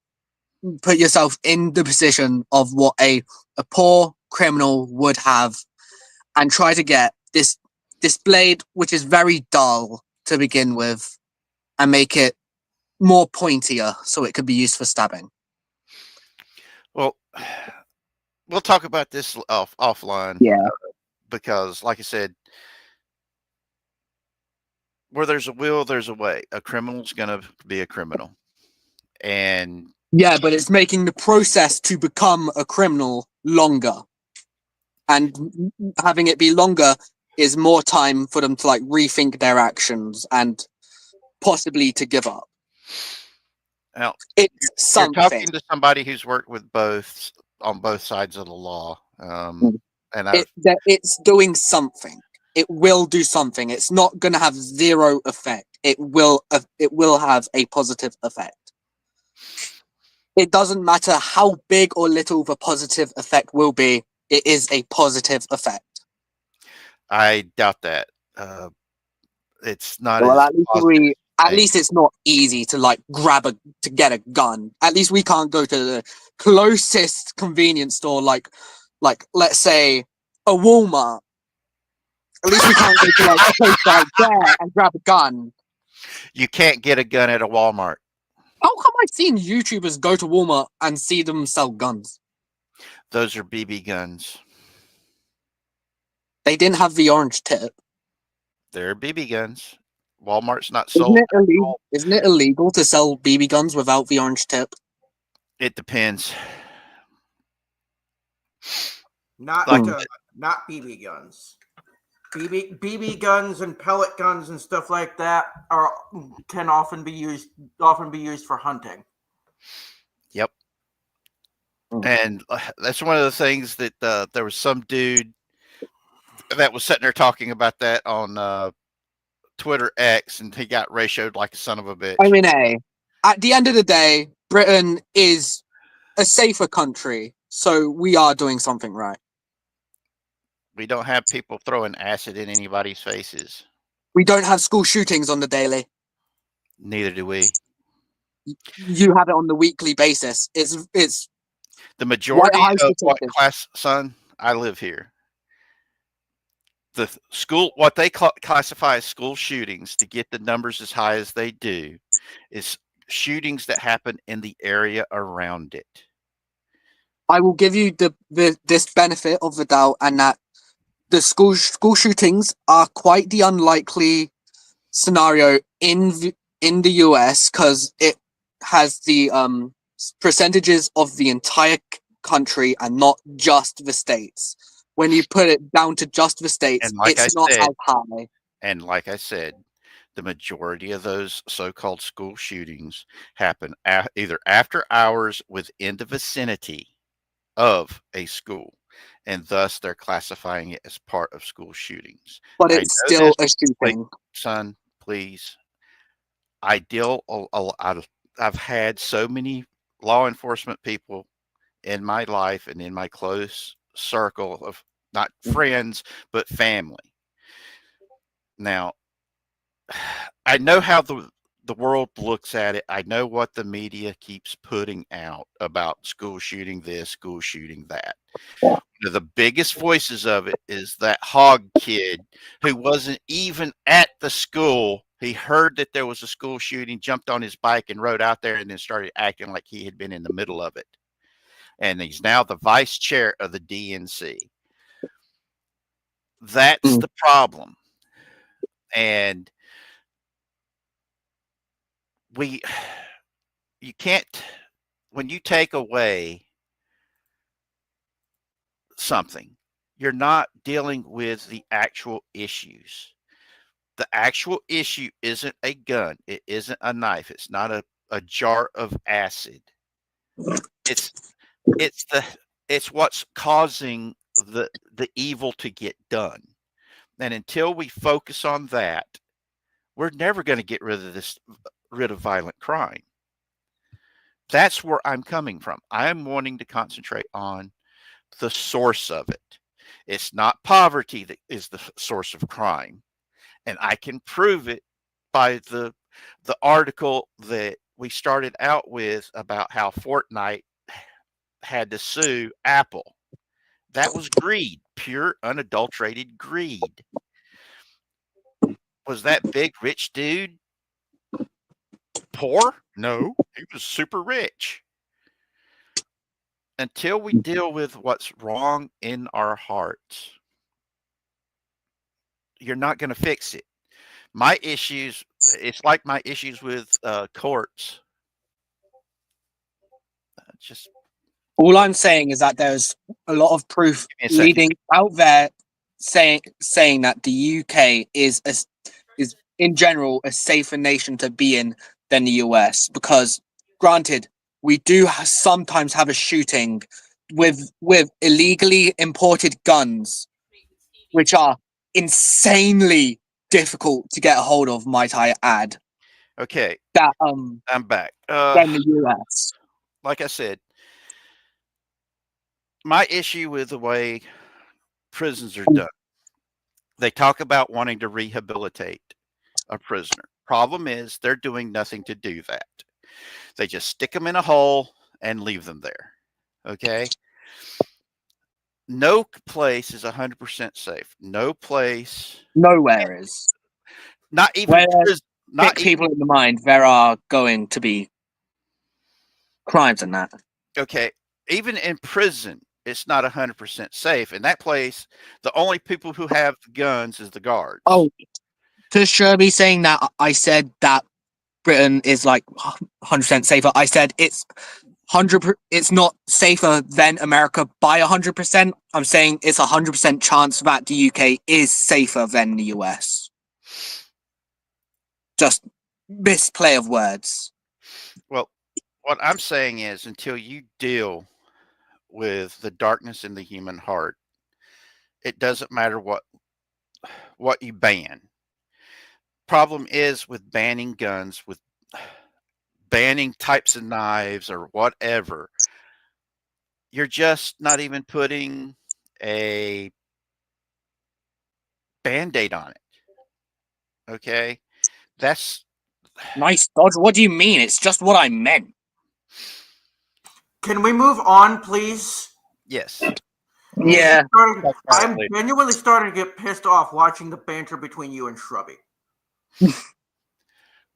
put yourself in the position of what a poor criminal would have, and try to get this blade, which is very dull to begin with, and make it more pointier so it could be used for stabbing. Well, we'll talk about this offline. Yeah. Because, like I said, where there's a will, there's a way. A criminal's going to be a criminal. And yeah, but it's making the process to become a criminal longer. And having it be longer is more time for them to like rethink their actions and possibly to give up. Now, it's you're something. talking to somebody who's worked with on both sides of the law. And it's doing something. It will do something. It's not going to have zero effect. It will have a positive effect. It doesn't matter how big or little the positive effect will be. It is a positive effect. I doubt that. It's not. Well, as at least it's not easy to like to get a gun. At least we can't go to the closest convenience store, like let's say a Walmart, At least we can't go to like a place like there and grab a gun. You can't get a gun at a Walmart. How come I've seen YouTubers go to Walmart and see them sell guns? Those are BB guns. They didn't have the orange tip. They're BB guns. Walmart's not Isn't sold. it illegal? Isn't it illegal to sell BB guns without the orange tip? It depends. Not Like- not BB guns. BB guns and pellet guns and stuff like that can often be used for hunting. Yep. Mm. And that's one of the things that there was some dude that was sitting there talking about that on Twitter X, and he got ratioed like a son of a bitch. I mean, at the end of the day, Britain is a safer country, so we are doing something right. We don't have people throwing acid in anybody's faces. We don't have school shootings on the daily. Neither do we. You have it on the weekly basis. It's The majority high of what statistics. class, son, I live here. The school, what they classify as school shootings, to get the numbers as high as they do, is shootings that happen in the area around it. I will give you this benefit of the doubt, and that the school shootings are quite the unlikely scenario in the US, because it has the percentages of the entire country and not just the states. When you put it down to just the states, And like it's I not said- as high. And like I said, the majority of those so-called school shootings happen either after hours within the vicinity of a school, and thus they're classifying it as part of school shootings. But I it's know still this, a shooting. Son, please. I've had so many law enforcement people in my life and in my close circle of not friends, but family. Now, I know how the world looks at it. I know what the media keeps putting out about school shooting this, school shooting that. One of the biggest voices of it is that hog kid who wasn't even at the school. He heard that there was a school shooting, jumped on his bike and rode out there, and then started acting like he had been in the middle of it. And he's now the vice chair of the DNC. That's the problem. And you can't, when you take away something, you're not dealing with the actual issues. The actual issue isn't a gun. It isn't a knife. It's not a jar of acid. It's what's causing the evil to get done. And until we focus on that, we're never going to get rid of violent crime. That's where I'm coming from. I'm wanting to concentrate on the source of it. It's not poverty that is the source of crime. And I can prove it by the article that we started out with about how Fortnite had to sue Apple. That was greed, pure, unadulterated greed. Was that big rich dude poor? No, he was super rich. Until we deal with what's wrong in our hearts, you're not going to fix it. My issues, it's like my issues with courts. Just All I'm saying is that there's a lot of proof Give me a second. leading out there saying that the UK is in general a safer nation to be in than the US, because granted, we do sometimes have a shooting with illegally imported guns, which are insanely difficult to get a hold of, might I add. okay. That I'm back. than the US. Like I said, my issue with the way prisons are done, they talk about wanting to rehabilitate a prisoner. Problem is, they're doing nothing to do that. They just stick them in a hole and leave them there. Okay. No place is 100% safe. No place, Nowhere is. not even Where prison, not pick people in the mind, there are going to be crimes in that. okay, even in prison, it's not 100% safe. In that place, the only people who have guns is the guards. Oh, to Sherby saying that I said that Britain is like 100% safer. I said it's 100. It's not safer than America by 100%. I'm saying it's 100% chance that the UK is safer than the US. Just misplay of words. Well, what I'm saying is until you deal with the darkness in the human heart, it doesn't matter what you ban. Problem is with banning guns, with banning types of knives or whatever, you're just not even putting a band-aid on it. Okay? That's Nice dodge. What do you mean? It's just what I meant. Can we move on, please? yes. Yeah. I'm genuinely starting to get pissed off watching the banter between you and Shrubby.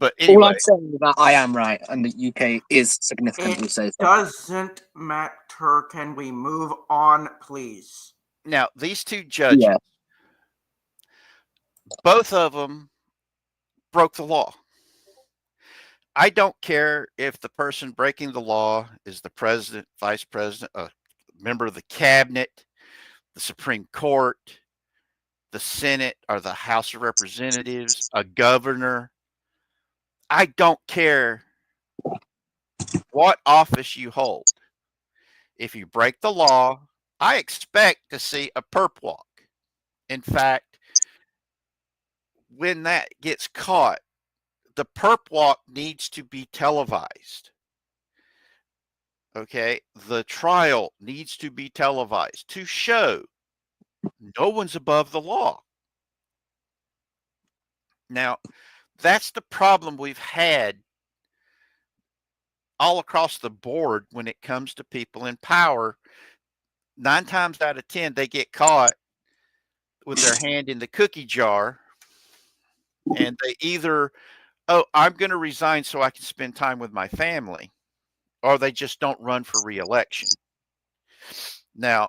But All anyway, I'm saying is that I am right, and the UK is significantly It safer. doesn't matter. Can we move on, please? now these two judges, Yeah. both of them broke the law. I don't care if the person breaking the law is the president, vice president, a member of the cabinet, the Supreme Court, the Senate, or the House of Representatives, a governor. I don't care what office you hold. If you break the law, I expect to see a perp walk. In fact, when that gets caught, the perp walk needs to be televised. Okay, the trial needs to be televised to show no one's above the law. Now, that's the problem we've had all across the board when it comes to people in power. 9 times out of 10, they get caught with their hand in the cookie jar, and they either, oh, I'm going to resign so I can spend time with my family, or they just don't run for reelection. Now,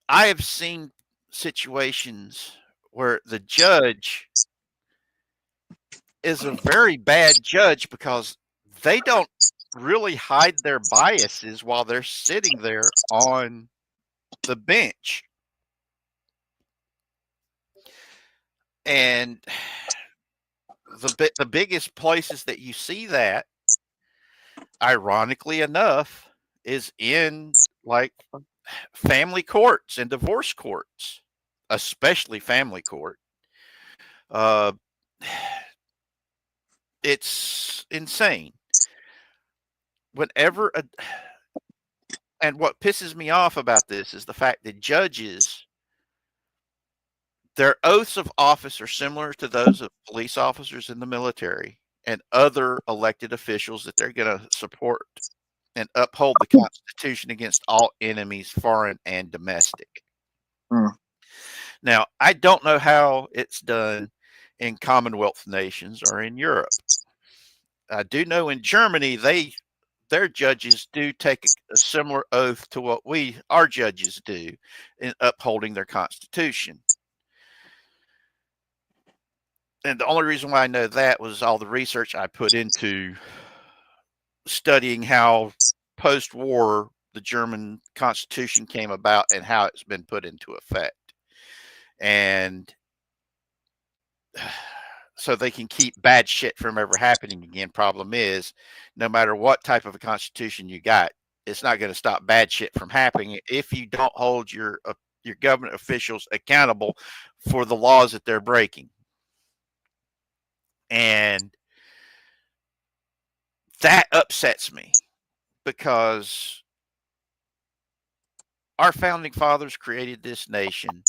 I have seen situations where the judge is a very bad judge because they don't really hide their biases while they're sitting there on the bench. And the biggest places that you see that, ironically enough, is in like family courts and divorce courts, especially family court. Uh, it's insane. Whenever and what pisses me off about this is the fact that judges, their oaths of office are similar to those of police officers in the military and other elected officials that they're going to support and uphold the Constitution against all enemies, foreign and domestic. Mm. Now, I don't know how it's done in Commonwealth nations or in Europe. I do know in Germany, their judges do take a similar oath to what our judges do in upholding their Constitution. And the only reason why I know that was all the research I put into studying how post-war the German Constitution came about and how it's been put into effect. And so they can keep bad shit from ever happening again. Problem is, no matter what type of a constitution you got, it's not going to stop bad shit from happening if you don't hold your government officials accountable for the laws that they're breaking. And that upsets me because our founding fathers created this nation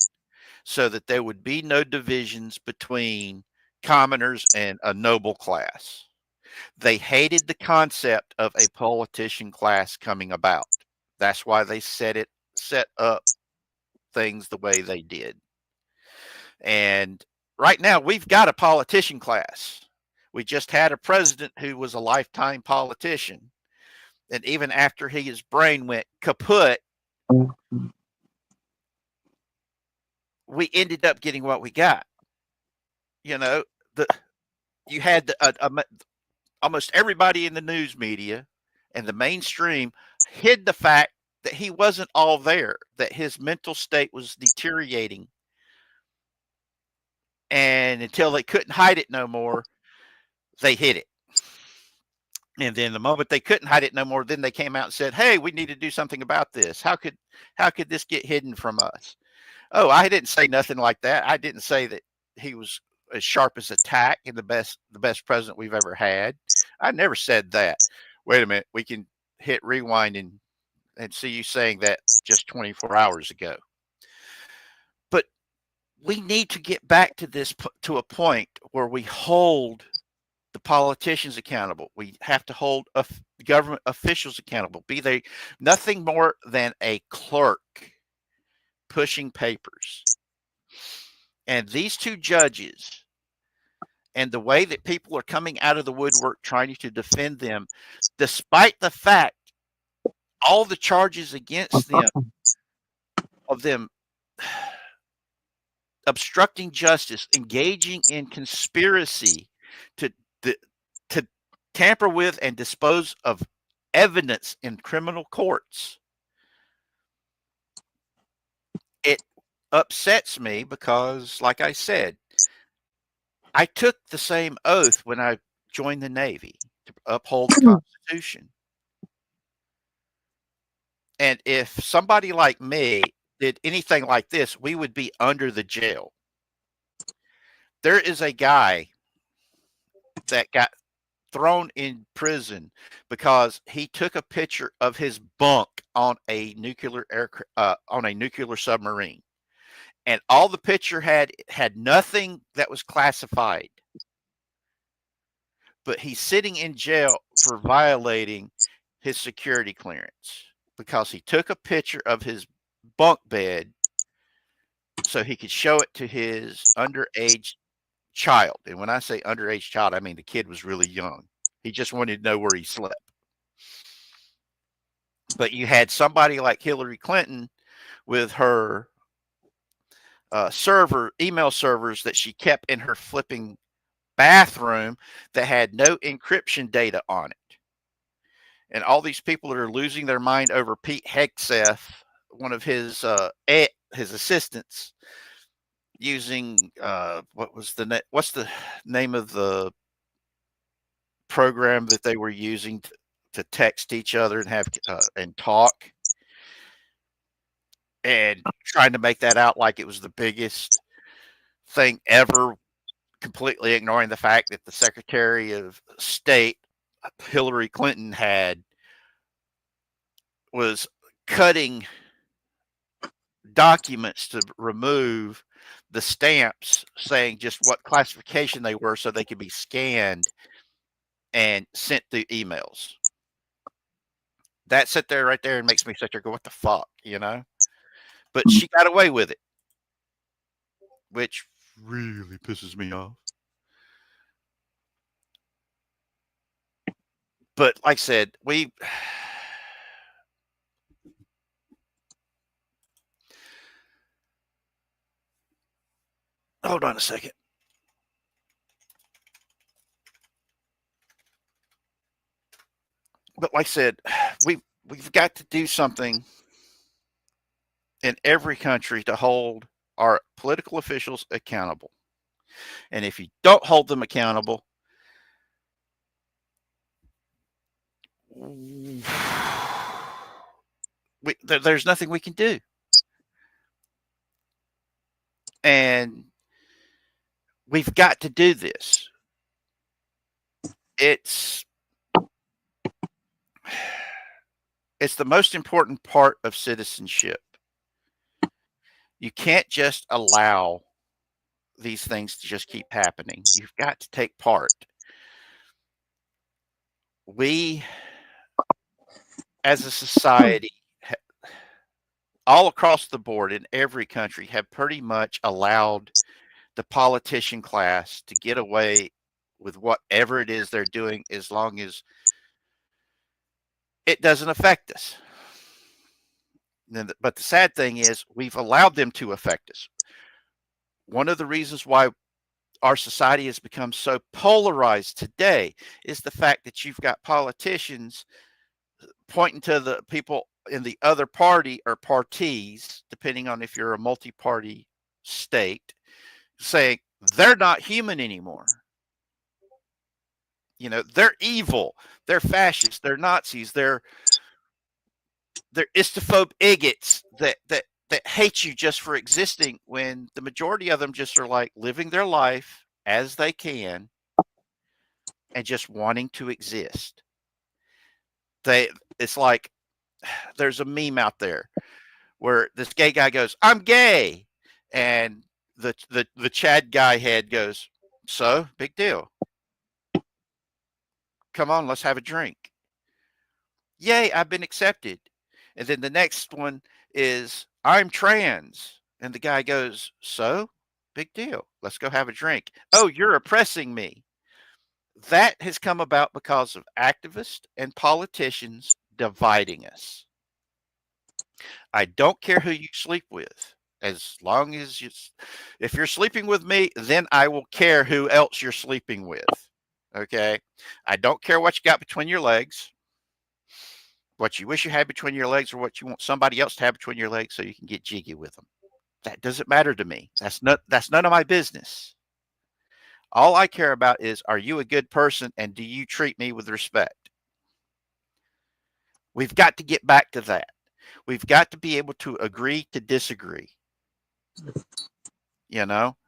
so that there would be no divisions between commoners and a noble class. They hated the concept of a politician class coming about. That's why they set set up things the way they did. And right now, we've got a politician class. We just had a president who was a lifetime politician. And even after his brain went kaput, we ended up getting what we got. You know, you had almost everybody in the news media and the mainstream hid the fact that he wasn't all there, that his mental state was deteriorating. And until they couldn't hide it no more, they hid it. And then the moment they couldn't hide it no more, then they came out and said, "Hey, we need to do something about this. How could this get hidden from us?" Oh, I didn't say nothing like that. I didn't say that he was as sharp as a tack and the best president we've ever had. I never said that. Wait a minute, we can hit rewind and see you saying that just 24 hours ago. But we need to get back to this to a point where we hold the politicians accountable. We have to hold government officials accountable. Be they nothing more than a clerk pushing papers. And these two judges and the way that people are coming out of the woodwork trying to defend them, despite the fact all the charges against them of them obstructing justice, engaging in conspiracy to tamper with and dispose of evidence in criminal courts. It upsets me because, like I said, I took the same oath when I joined the Navy to uphold the Constitution. And if somebody like me did anything like this, we would be under the jail. There is a guy that got thrown in prison because he took a picture of his bunk on a nuclear submarine, and all the picture had nothing that was classified. But he's sitting in jail for violating his security clearance because he took a picture of his bunk bed so he could show it to his underage child. And when I say underage child, I mean the kid was really young. He just wanted to know where he slept. But you had somebody like Hillary Clinton with her email servers that she kept in her flipping bathroom that had no encryption data on it. And all these people that are losing their mind over Pete Hegseth, one of his assistants, using what's the name of the program that they were using to text each other and have and talk, and trying to make that out like it was the biggest thing ever, completely ignoring the fact that the Secretary of State, Hillary Clinton, was cutting documents to remove the stamps saying just what classification they were so they could be scanned and sent through emails. That sit there right there and makes me sit there go, what the fuck, you know? But she got away with it, which really pisses me off. But like I said, hold on a second. But like I said, we've got to do something in every country to hold our political officials accountable. And if you don't hold them accountable, there's nothing we can do. And we've got to do this. It's the most important part of citizenship. You can't just allow these things to just keep happening. You've got to take part. We, as a society, all across the board in every country have pretty much allowed the politician class to get away with whatever it is they're doing as long as it doesn't affect us. But the sad thing is we've allowed them to affect us. One of the reasons why our society has become so polarized today is the fact that you've got politicians pointing to the people in the other party or parties, depending on if you're a multi-party state, saying they're not human anymore. You know, they're evil, they're fascists, they're Nazis, they're istophobe igots that hate you just for existing, when the majority of them just are like living their life as they can and just wanting to exist. It's like there's a meme out there where this gay guy goes, "I'm gay," and the Chad guy head goes, "So big deal. Come on, let's have a drink. Yay, I've been accepted." And then the next one is, "I'm trans," and the guy goes, "So big deal. Let's go have a drink." "Oh, you're oppressing me." That has come about because of activists and politicians dividing us. I don't care who you sleep with. As long as if you're sleeping with me, then I will care who else you're sleeping with. Okay? I don't care what you got between your legs, what you wish you had between your legs, or what you want somebody else to have between your legs so you can get jiggy with them. That doesn't matter to me. That's none of my business. All I care about is, are you a good person and do you treat me with respect? We've got to get back to that. We've got to be able to agree to disagree. You know?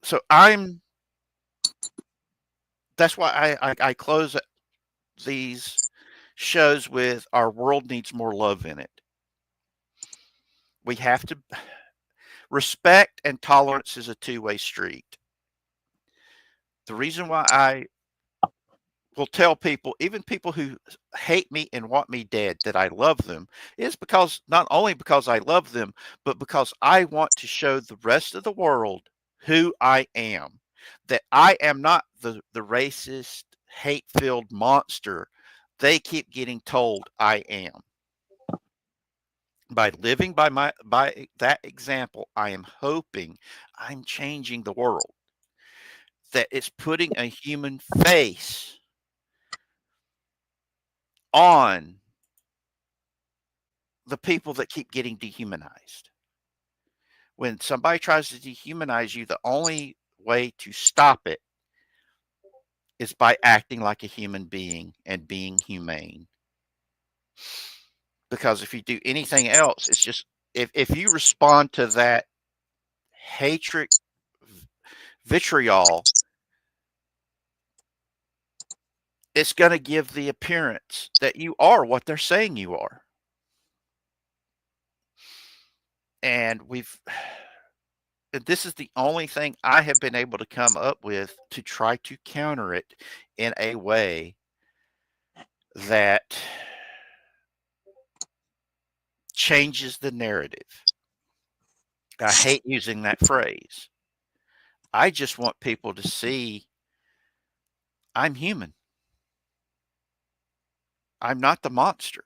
So that's why I close these shows with, our world needs more love in it. We have to, respect and tolerance is a two-way street. The reason why I will tell people, even people who hate me and want me dead, that I love them, is because, not only because I love them, but because I want to show the rest of the world who I am. That I am not the racist, hate-filled monster they keep getting told I am. By living by that example, I am hoping I'm changing the world. That it's putting a human face on the people that keep getting dehumanized. When somebody tries to dehumanize you, the only way to stop it is by acting like a human being and being humane. Because if you do anything else, it's just, if you respond to that hatred, vitriol, it's going to give the appearance that you are what they're saying you are. And this is the only thing I have been able to come up with to try to counter it in a way that changes the narrative. I hate using that phrase. I just want people to see I'm human. I'm not the monster.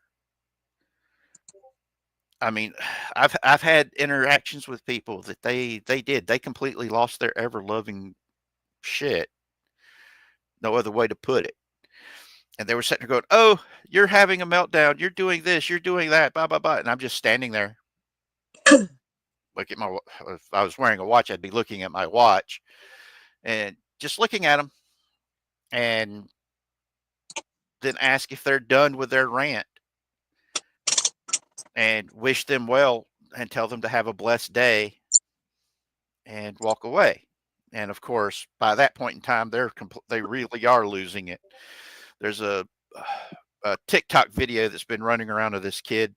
I mean, I've had interactions with people that they completely lost their ever loving shit. No other way to put it. And they were sitting there going, "Oh, you're having a meltdown. You're doing this. You're doing that. Blah blah blah." And I'm just standing there. Look at my. If I was wearing a watch, I'd be looking at my watch, and just looking at them, and then ask if they're done with their rant, and wish them well, and tell them to have a blessed day, and walk away. And of course, by that point in time, they really are losing it. There's a TikTok video that's been running around of this kid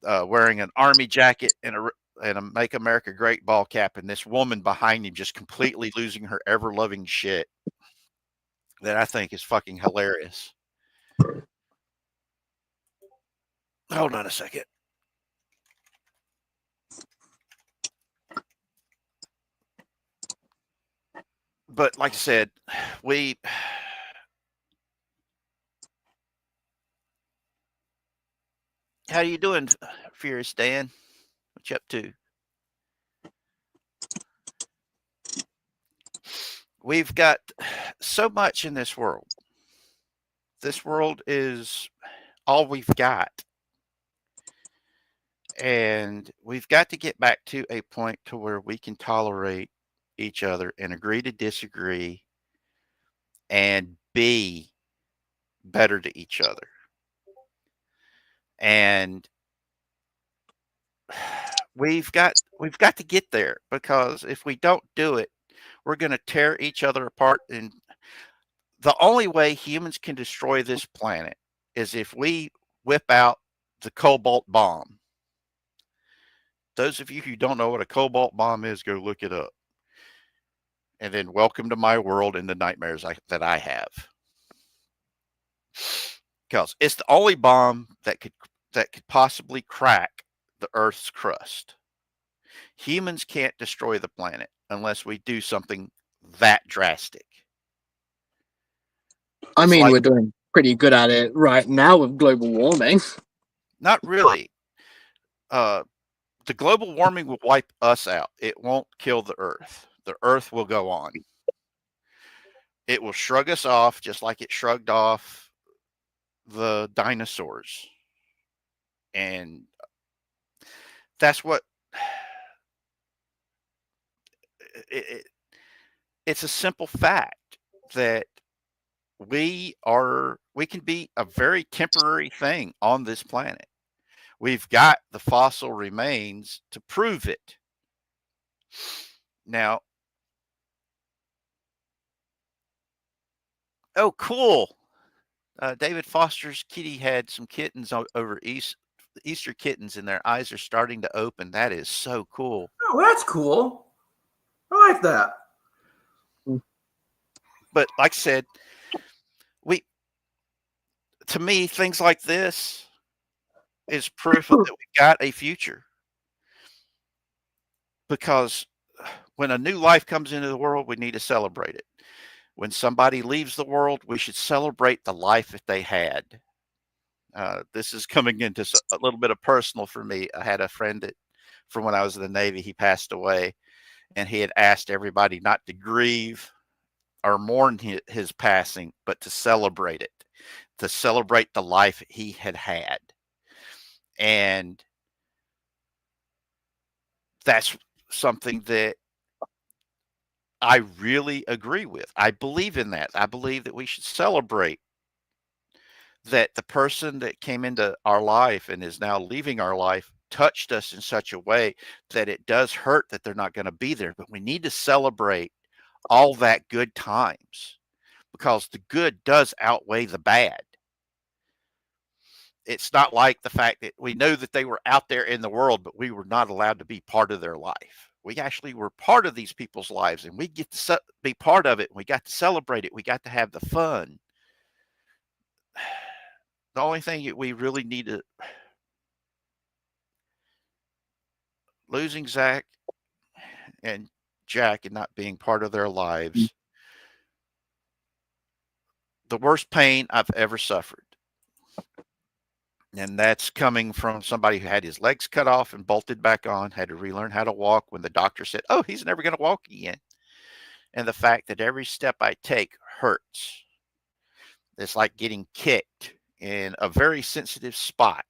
wearing an army jacket and a "Make America Great" ball cap, and this woman behind him just completely losing her ever loving shit. That I think is fucking hilarious. Hold on a second. But like I said, we how you doing, Furious Dan? What you up to? We've got so much in this world. This world is all we've got. And we've got to get back to a point to where we can tolerate each other and agree to disagree and be better to each other. And we've got to get there, because if we don't do it, we're going to tear each other apart. And the only way humans can destroy this planet is if we whip out the cobalt bomb. Those of you who don't know what a cobalt bomb is, go look it up. And then welcome to my world and the nightmares that I have. Because it's the only bomb that could possibly crack the Earth's crust. Humans can't destroy the planet unless we do something that drastic. I It's mean, like, we're doing pretty good at it right now with global warming. not really. The global warming will wipe us out. It won't kill the Earth. The Earth will go on. It will shrug us off just like it shrugged off the dinosaurs. And that's what it's a simple fact that we can be a very temporary thing on this planet. We've got the fossil remains to prove it. Now, oh, cool. David Foster's kitty had some kittens over Easter kittens, and their eyes are starting to open. That is so cool. Oh, that's cool. I like that. But like I said, to me, things like this is proof that we've got a future. Because when a new life comes into the world, we need to celebrate it. When somebody leaves the world, we should celebrate the life that they had. This is coming into a little bit of personal for me. I had a friend that, from when I was in the Navy, he passed away, and he had asked everybody not to grieve or mourn his passing, but to celebrate it, to celebrate the life he had had. And that's something that I really agree with. I believe in that. I believe that we should celebrate that the person that came into our life and is now leaving our life touched us in such a way that it does hurt that they're not going to be there. But we need to celebrate all that good times, because the good does outweigh the bad. It's not like the fact that we know that they were out there in the world, but we were not allowed to be part of their life. We actually were part of these people's lives, and we get to be part of it. We got to celebrate it. We got to have the fun. The only thing that we really need to, losing Zach and Jack and not being part of their lives, the worst pain I've ever suffered. And that's coming from somebody who had his legs cut off and bolted back on, had to relearn how to walk when the doctor said, oh, he's never going to walk again. And the fact that every step I take hurts. It's like getting kicked in a very sensitive spot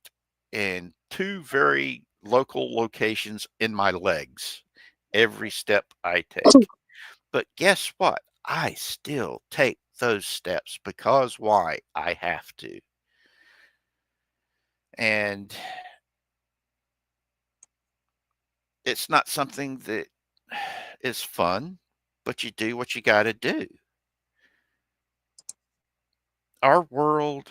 in two very local locations in my legs every step I take. But guess what? I still take those steps because why? I have to. And it's not something that is fun, but you do what you got to do. Our world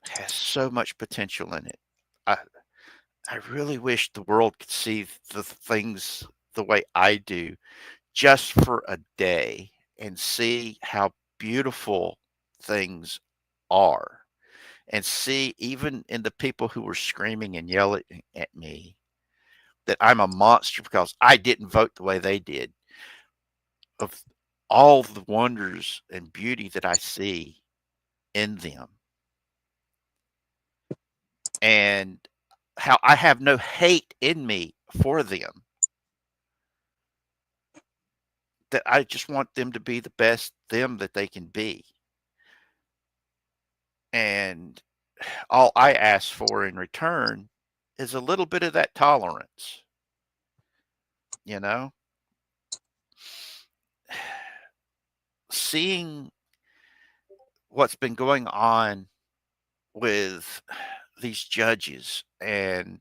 has so much potential in it. I really wish the world could see the things the way I do just for a day and see how beautiful things are and see, even in the people who were screaming and yelling at me, that I'm a monster because I didn't vote the way they did, of all the wonders and beauty that I see in them, and how I have no hate in me for them, that I just want them to be the best them that they can be. And all I ask for in return is a little bit of that tolerance, you know? Seeing what's been going on with these judges and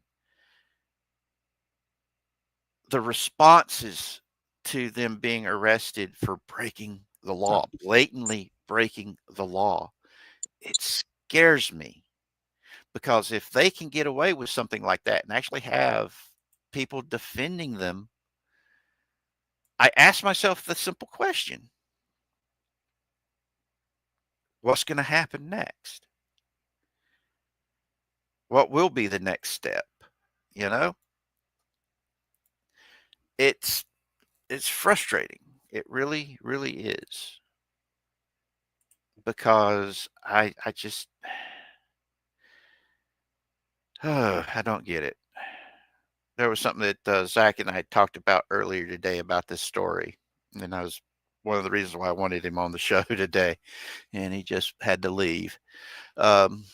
the responses to them being arrested for breaking the law, blatantly breaking the law, it scares me, because if they can get away with something like that and actually have people defending them, I ask myself the simple question: what's going to happen next? What will be the next step? You know, it's it's frustrating. It really, really is, because I just I don't get it. There was something that Zach and I had talked about earlier today about this story, and I was one of the reasons why I wanted him on the show today, and he just had to leave. Um,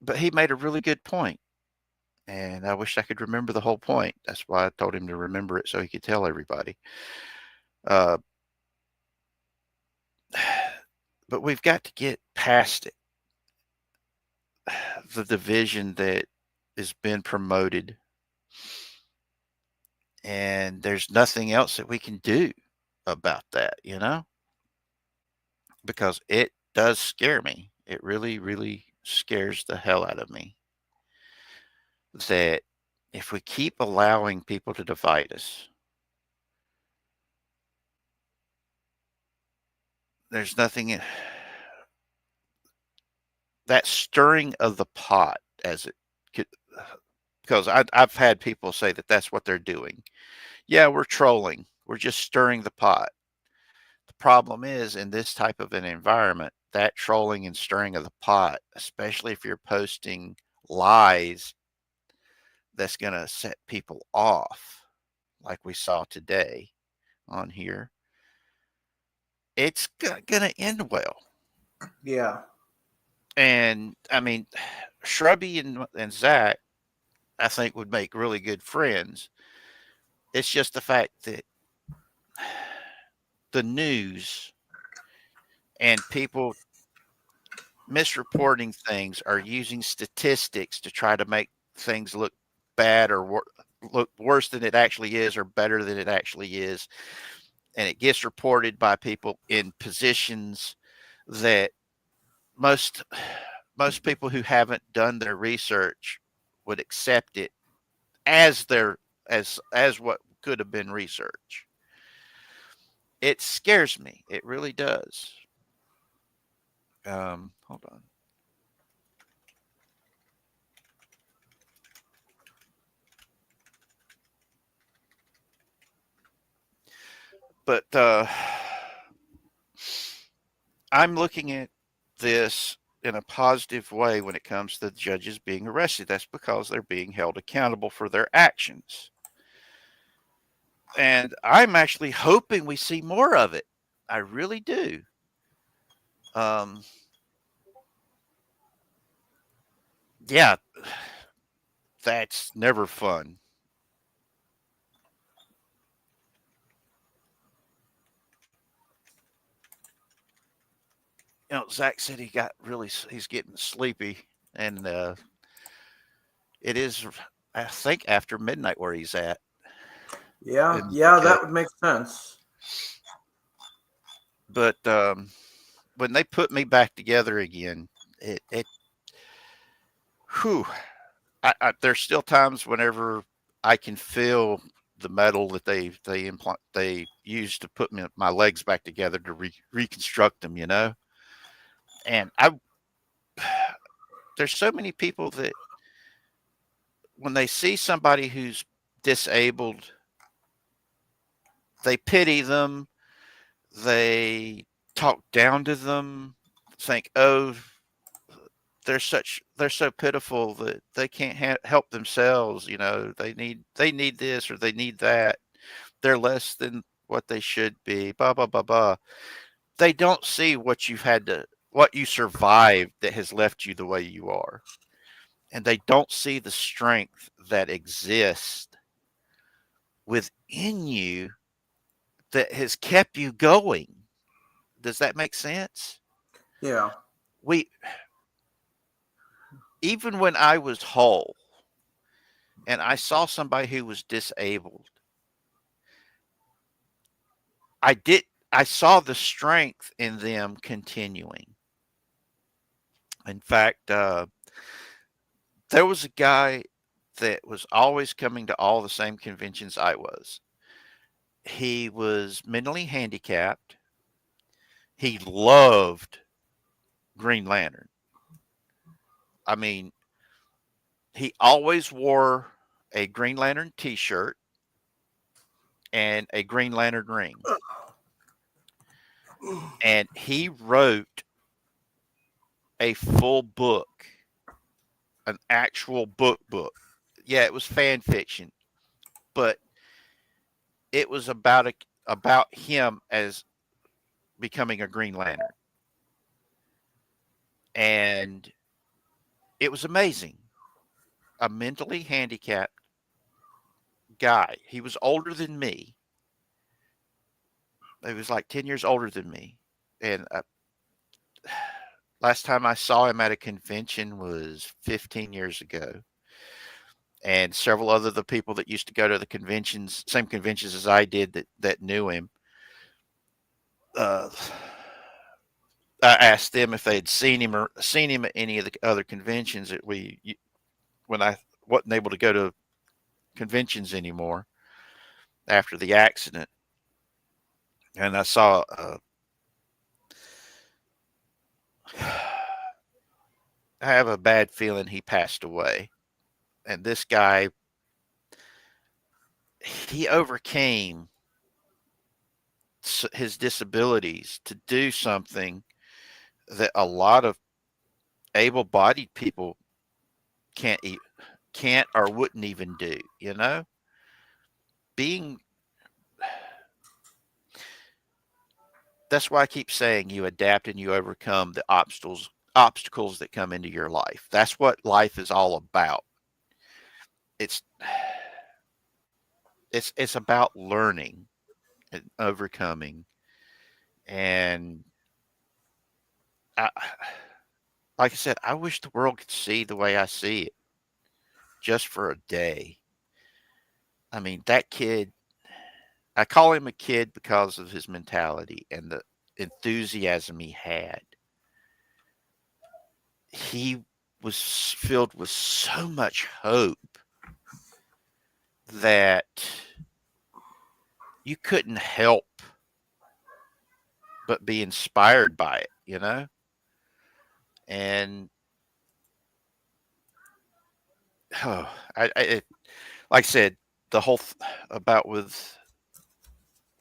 but he made a really good point, and I wish I could remember the whole point. That's why I told him to remember it so he could tell everybody. Uh, but we've got to get past it. The division that has been promoted, and there's nothing else that we can do about that, you know, because it does scare me. It really, really scares the hell out of me that if we keep allowing people to divide us, there's nothing that stirring of the pot, as it could, because I've had people say that that's what they're doing. Yeah, we're trolling. We're just stirring the pot. The problem is, in this type of an environment, that trolling and stirring of the pot, especially if you're posting lies that's going to set people off, like we saw today on here, it's going to end well. Yeah. And I mean, Shrubby and Zach, I think, would make really good friends. It's just the fact that the news and people misreporting things are using statistics to try to make things look bad, or look worse than it actually is, or better than it actually is. And it gets reported by people in positions that most most people who haven't done their research would accept it as their as what could have been research. It scares me. It really does. Hold on. But I'm looking at this in a positive way when it comes to the judges being arrested. That's because they're being held accountable for their actions. And I'm actually hoping we see more of it. I really do. Yeah, that's never fun. Zach said he's getting sleepy, and it is, I think, after midnight where he's at. Yeah, in yeah, Buckhead. that would make sense. But when they put me back together again, it whew, there's still times whenever I can feel the metal that they use to put my legs back together to reconstruct them, And I there's so many people that when they see somebody who's disabled, they pity them, they talk down to them, think, "Oh, they're so pitiful that they can't help themselves, they need this or they need that. They're less than what they should be, blah blah blah blah." They don't see what you survived that has left you the way you are. And they don't see the strength that exists within you that has kept you going. Does that make sense? Yeah. We Even when I was whole and I saw somebody who was disabled, I did I saw the strength in them continuing. In fact, there was a guy that was always coming to all the same conventions I was. He was mentally handicapped. He loved Green Lantern. I mean, he always wore a Green Lantern t-shirt and a Green Lantern ring. And he wrote a full book, an actual book. Yeah, it was fan fiction, but it was about him as becoming a Green Lantern. And it was amazing. A mentally handicapped guy. He was older than me. He was like 10 years older than me. And last time I saw him at a convention was 15 years ago. And several other the people that used to go to the conventions, same conventions as I did that knew him, uh, I asked them if they had seen him at any of the other conventions that when I wasn't able to go to conventions anymore after the accident. And I saw I have a bad feeling he passed away. And this guy, he overcame his disabilities to do something that a lot of able-bodied people can't can't or wouldn't even do, being that's why I keep saying you adapt and you overcome the obstacles that come into your life. That's what life is all about. It's it's about learning and overcoming. And I, like I said, I wish the world could see the way I see it just for a day. I mean, that kid, I call him a kid because of his mentality and the enthusiasm he had. He was filled with so much hope that you couldn't help but be inspired by it. And oh, like I said, the whole about with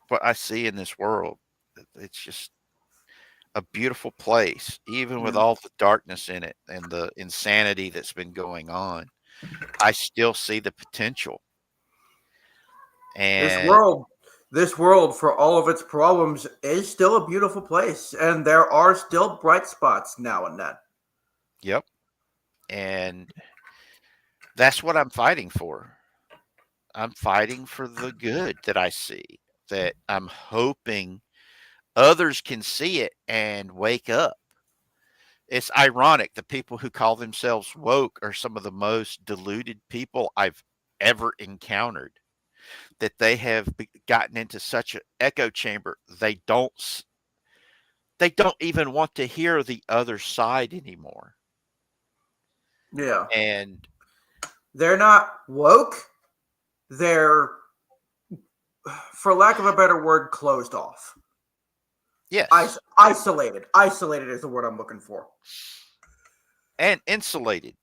what I see in this world, it's just a beautiful place, even with Yeah. all the darkness in it and the insanity that's been going on. I still see the potential. This And world, this world, for all of its problems, is still a beautiful place, and there are still bright spots now and then. yep, and that's what I'm fighting for. I'm fighting for the good that I see, that I'm hoping others can see it and wake up. It's ironic the people who call themselves woke are some of the most deluded people I've ever encountered. That they have gotten into such an echo chamber, they don't even want to hear the other side anymore. Yeah. And They're not woke, they're, for lack of a better word, closed off. Yes, Isolated. Isolated is the word I'm looking for. and insulated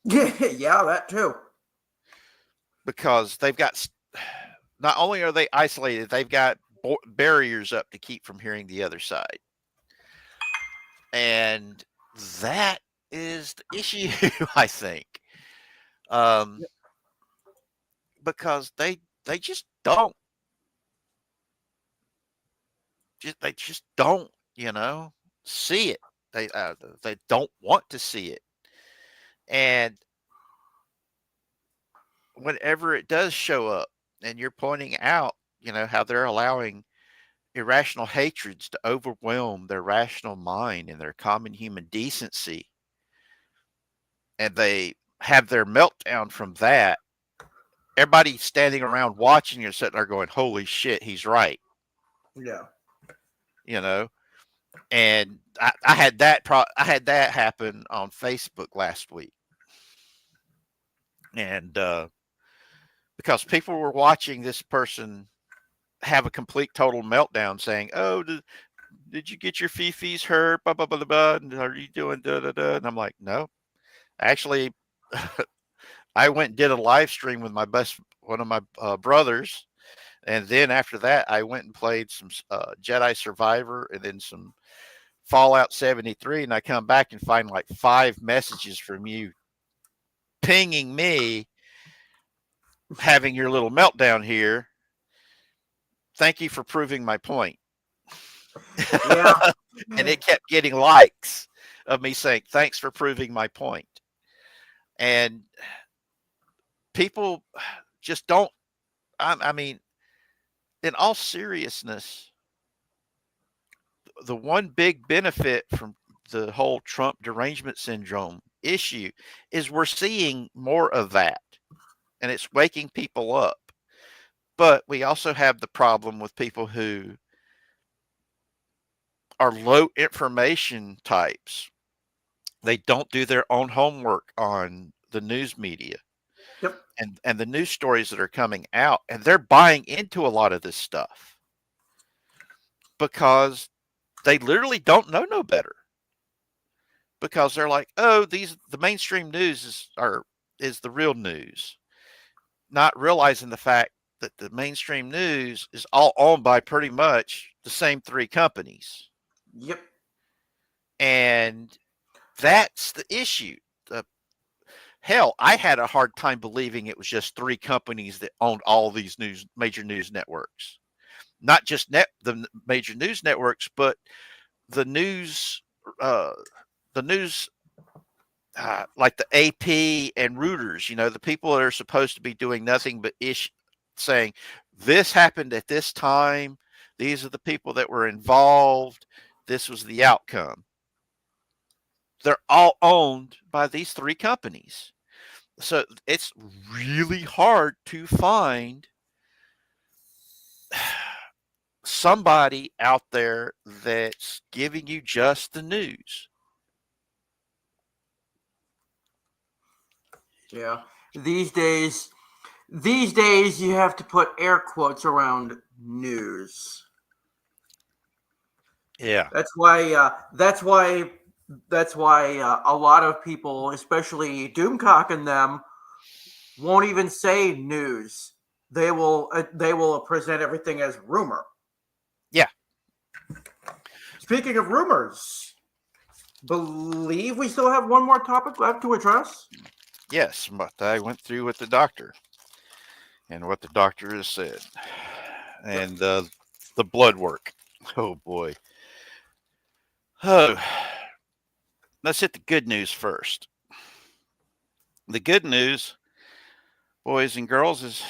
Yeah, that too. because they've got. Not only are they isolated, they've got barriers up to keep from hearing the other side, and that is the issue. I think, um, because they just don't. They just don't, see it. They don't want to see it. And whenever it does show up and you're pointing out, how they're allowing irrational hatreds to overwhelm their rational mind and their common human decency, and they have their meltdown from that, everybody standing around watching you sitting there going, holy shit, he's right. Yeah. You know, and I had that I had that happen on Facebook last week, and because people were watching this person have a complete total meltdown, saying, "Oh, did you get your fifis hurt? Blah blah blah blah. And are you doing da da da?" And I'm like, "No, actually, I went and did a live stream with one of my brothers, and then after that, I went and played some Jedi Survivor, and then some Fallout 73, and I come back and find like 5 messages from you pinging me, having your little meltdown here. Thank you for proving my point." Yeah. And it kept getting likes of me saying, thanks for proving my point. And people just don't, I mean, in all seriousness, the one big benefit from the whole Trump derangement syndrome issue is we're seeing more of that, and it's waking people up. But we also have the problem with people who are low information types. They don't do their own homework on the news media. Yep. And the news stories that are coming out, and they're buying into a lot of this stuff because they literally don't know no better. Because they're like, oh, the mainstream news is the real news, not realizing the fact that the mainstream news is all owned by pretty much the same 3 companies. Yep. And that's the issue. Hell, I had a hard time believing it was just 3 companies that owned all these major news networks. Not just the major news networks, but the news, like the AP and Reuters. The people that are supposed to be doing nothing but saying this happened at this time. These are the people that were involved. This was the outcome. They're all owned by these 3 companies. So it's really hard to find somebody out there that's giving you just the news. Yeah. These days you have to put air quotes around news. Yeah. That's why a lot of people, especially Doomcock and them, won't even say news. They will present everything as rumor. Yeah. Speaking of rumors, believe we still have one more topic left to address. Yes, but I went through with the doctor and what the doctor has said, and the blood work. Oh boy. Oh, let's hit the good news first. The good news, boys and girls, is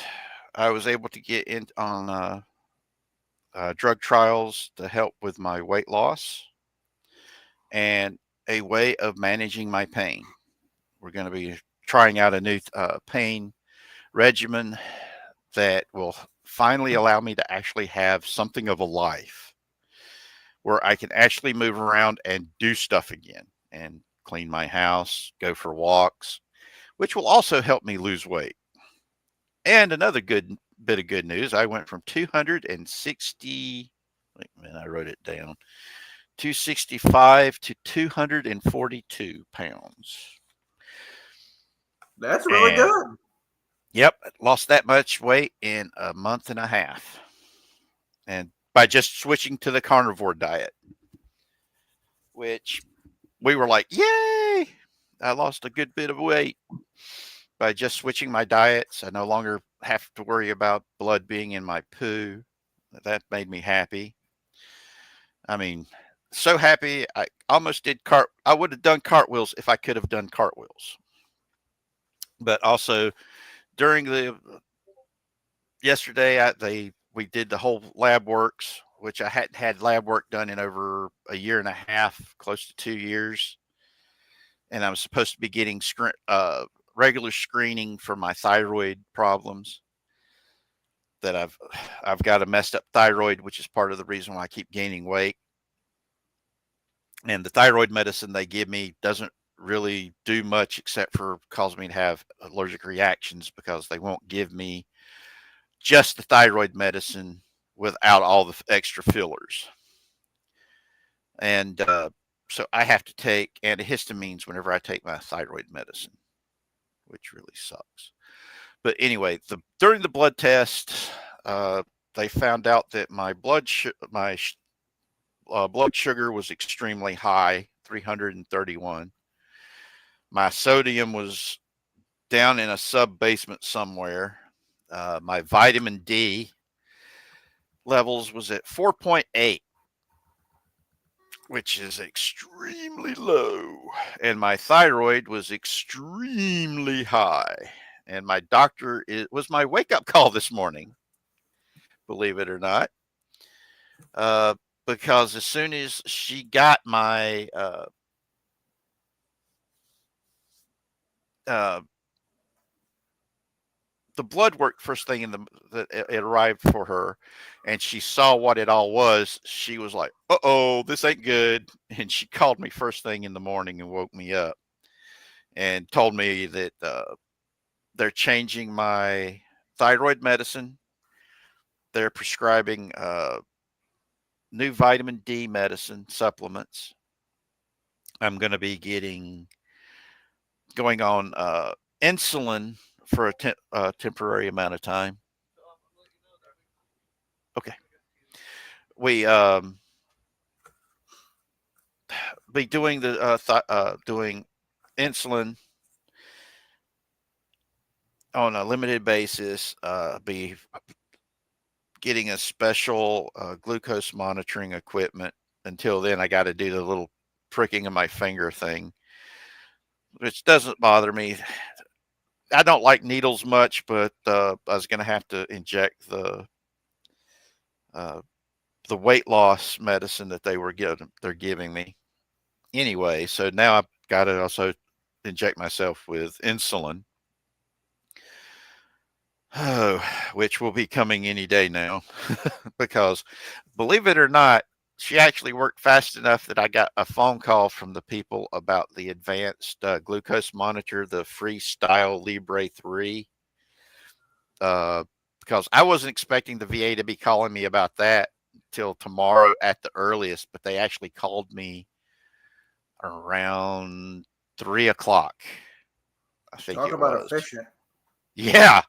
I was able to get in on drug trials to help with my weight loss and a way of managing my pain. We're going to be trying out a new pain regimen that will finally allow me to actually have something of a life where I can actually move around and do stuff again and clean my house, go for walks, which will also help me lose weight. And another good bit of good news, I went from 260, Wait a minute, I wrote it down. 265 to 242 pounds. That's really And good. yep, lost that much weight in a month and a half. And by just switching to the carnivore diet, which we were like, yay! I lost a good bit of weight by just switching my diets. I no longer have to worry about blood being in my poo. That made me happy. I mean, so happy. I almost did I would have done cartwheels if I could have done cartwheels. But also during the yesterday, we did the whole lab works, which I hadn't had lab work done in over a year and a half, close to 2 years. And I was supposed to be getting regular screening for my thyroid problems. That I've got a messed up thyroid, which is part of the reason why I keep gaining weight. And the thyroid medicine they give me doesn't really do much except for cause me to have allergic reactions, because they won't give me just the thyroid medicine without all the extra fillers. And so I have to take antihistamines whenever I take my thyroid medicine, which really sucks. But anyway, during the blood test, they found out that my blood sugar was extremely high, 331. My sodium was down in a sub-basement somewhere. My vitamin D levels was at 4.8, which is extremely low. And my thyroid was extremely high. And my doctor, it was my wake-up call this morning, believe it or not. Because as soon as she got my the blood work first thing it arrived for her, and she saw what it all was, she was like, "Uh-oh, this ain't good." And she called me first thing in the morning and woke me up and told me that they're changing my thyroid medicine. They're prescribing new vitamin D medicine supplements. I'm going to be going on insulin for a temporary amount of time. Okay. We be doing doing insulin on a limited basis. Be getting a special glucose monitoring equipment. Until then, I got to do the little pricking of my finger thing, which doesn't bother me. I don't like needles much, but I was going to have to inject the weight loss medicine that they're giving me anyway. So now I've got to also inject myself with insulin, which will be coming any day now. Because believe it or not, she actually worked fast enough that I got a phone call from the people about the advanced glucose monitor, the Freestyle Libre 3. Because I wasn't expecting the VA to be calling me about that till tomorrow at the earliest, but they actually called me around 3 o'clock. I think Talk it about was. efficient. Yeah,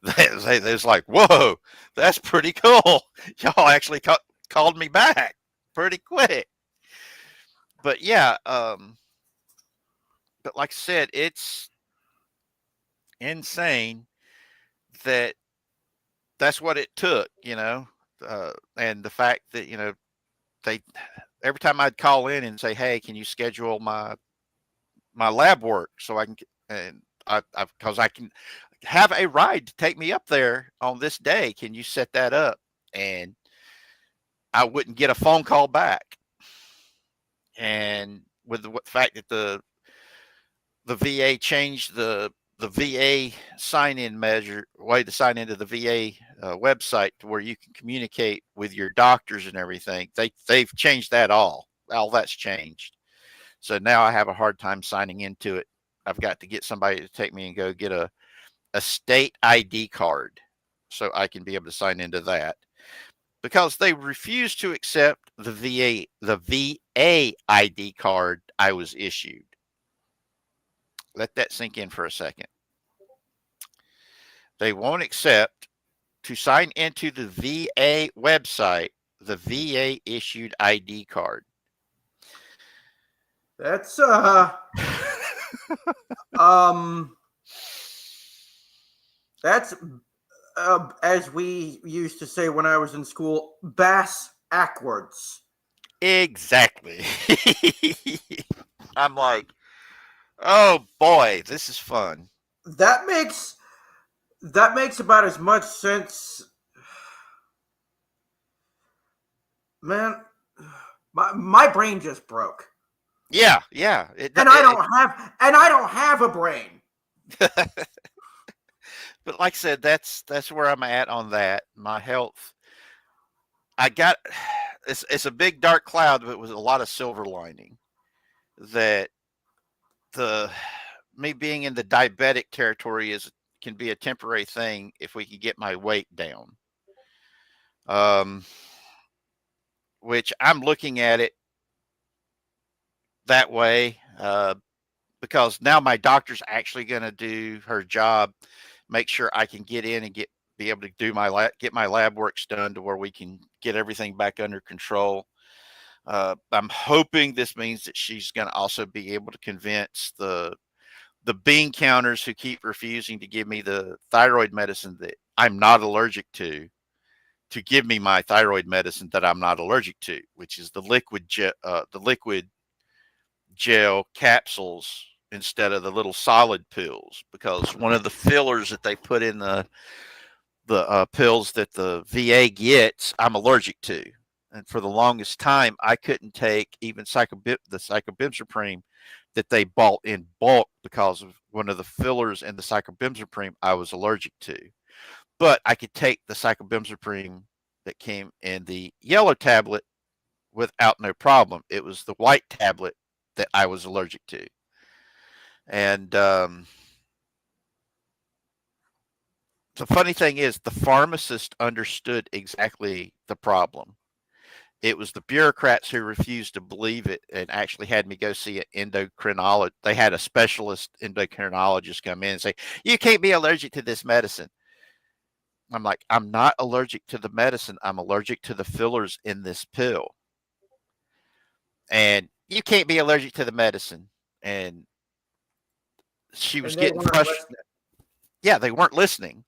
they was like, "Whoa, that's pretty cool. Y'all actually called me back pretty quick." But yeah, but like I said, it's insane that that's what it took, and the fact that they every time I'd call in and say, "Hey, can you schedule my lab work so I can," and I because I can have a ride to take me up there on this day. Can you set that up? And I wouldn't get a phone call back. And with the fact that the VA changed the VA sign-in way to sign into the VA website to where you can communicate with your doctors and everything. They've changed that all. All that's changed. So now I have a hard time signing into it. I've got to get somebody to take me and go get a state ID card so I can be able to sign into that. because they refused to accept the VA ID card I was issued. Let that sink in for a second. They won't accept to sign into the VA website the VA issued ID card. That's um that's as we used to say when I was in school, bass backwards. Exactly. I'm like, oh boy, this is fun. That makes about as much sense. Man, my brain just broke. Yeah. And I don't have a brain. But like I said, that's where I'm at on that. My health. I got it's a big dark cloud, but with a lot of silver lining. That the me being in the diabetic territory can be a temporary thing if we can get my weight down. Which I'm looking at it that way, because now my doctor's actually going to do her job, make sure I can get in and be able to do get my lab works done to where we can get everything back under control. I'm hoping this means that she's going to also be able to convince the bean counters who keep refusing to give me the thyroid medicine that I'm not allergic to give me my thyroid medicine that I'm not allergic to, which is the liquid gel capsules instead of the little solid pills, because one of the fillers that they put in the pills that the VA gets, I'm allergic to. And for the longest time, I couldn't take even the cyclopentaphrine that they bought in bulk because of one of the fillers in the cyclopentaphrine I was allergic to. But I could take the cyclopentaphrine that came in the yellow tablet without no problem. It was the white tablet that I was allergic to. And the funny thing is, the pharmacist understood exactly the problem. It was the bureaucrats who refused to believe it and actually had me go see an endocrinologist. They had a specialist endocrinologist come in and say, "You can't be allergic to this medicine." I'm like, "I'm not allergic to the medicine. I'm allergic to the fillers in this pill." And you can't be allergic to the medicine. And she was And they getting weren't frustrated. listening. Yeah, they weren't listening.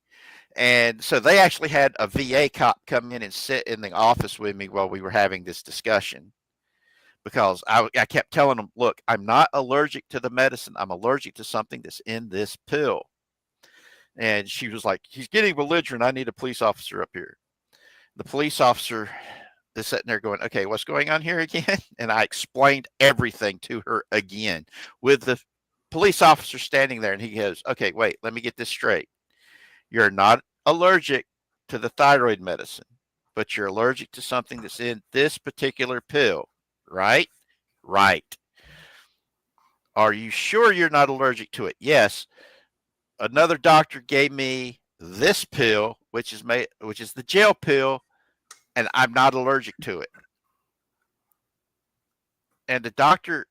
And so they actually had a VA cop come in and sit in the office with me while we were having this discussion, because I kept telling them, "Look, I'm not allergic to the medicine. I'm allergic to something that's in this pill." And she was like, "He's getting belligerent. I need a police officer up here." The police officer is sitting there going, "Okay, what's going on here again?" And I explained everything to her again with the police officer standing there. And he goes, "Okay, wait, let me get this straight. You're not allergic to the thyroid medicine, but you're allergic to something that's in this particular pill, right?" "Right." "Are you sure you're not allergic to it?" "Yes. Another doctor gave me this pill, which is the gel pill, and I'm not allergic to it." And the doctor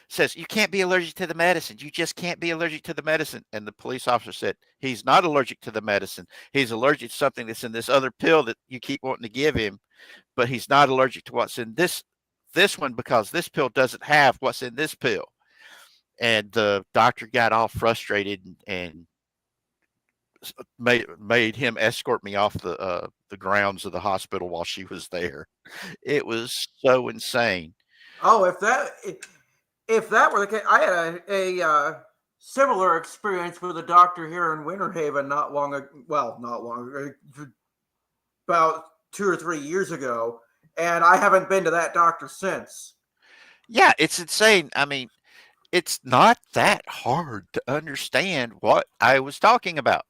says, "You can't be allergic to the medicine. You just can't be allergic to the medicine." And the police officer said, "He's not allergic to the medicine. He's allergic to something that's in this other pill that you keep wanting to give him, but he's not allergic to what's in this one, because this pill doesn't have what's in this pill." And the doctor got all frustrated and made him escort me off the grounds of the hospital while she was there. It was so insane. Oh, if that were the case, I had a similar experience with a doctor here in Winter Haven not long ago. Well, not long ago, about 2 or 3 years ago, and I haven't been to that doctor since. Yeah, it's insane. I mean, it's not that hard to understand what I was talking about.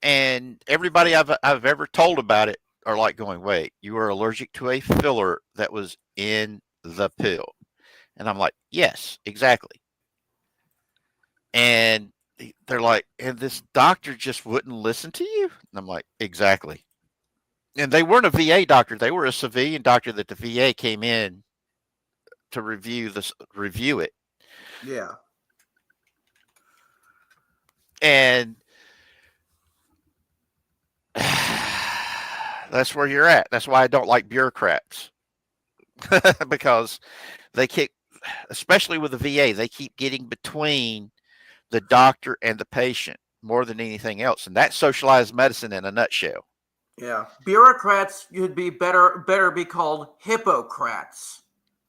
And everybody I've ever told about it are like going, "Wait, you are allergic to a filler that was in the pill." And I'm like, "Yes, exactly." And they're like, "And this doctor just wouldn't listen to you?" And I'm like, "Exactly." And they weren't a VA doctor; they were a civilian doctor that the VA came in to review it, Yeah. and that's where you're at. That's why I don't like bureaucrats because they keep, especially with the VA, they keep getting between the doctor and the patient more than anything else, and that's socialized medicine in a nutshell. Yeah. Bureaucrats would be better be called hippocrats.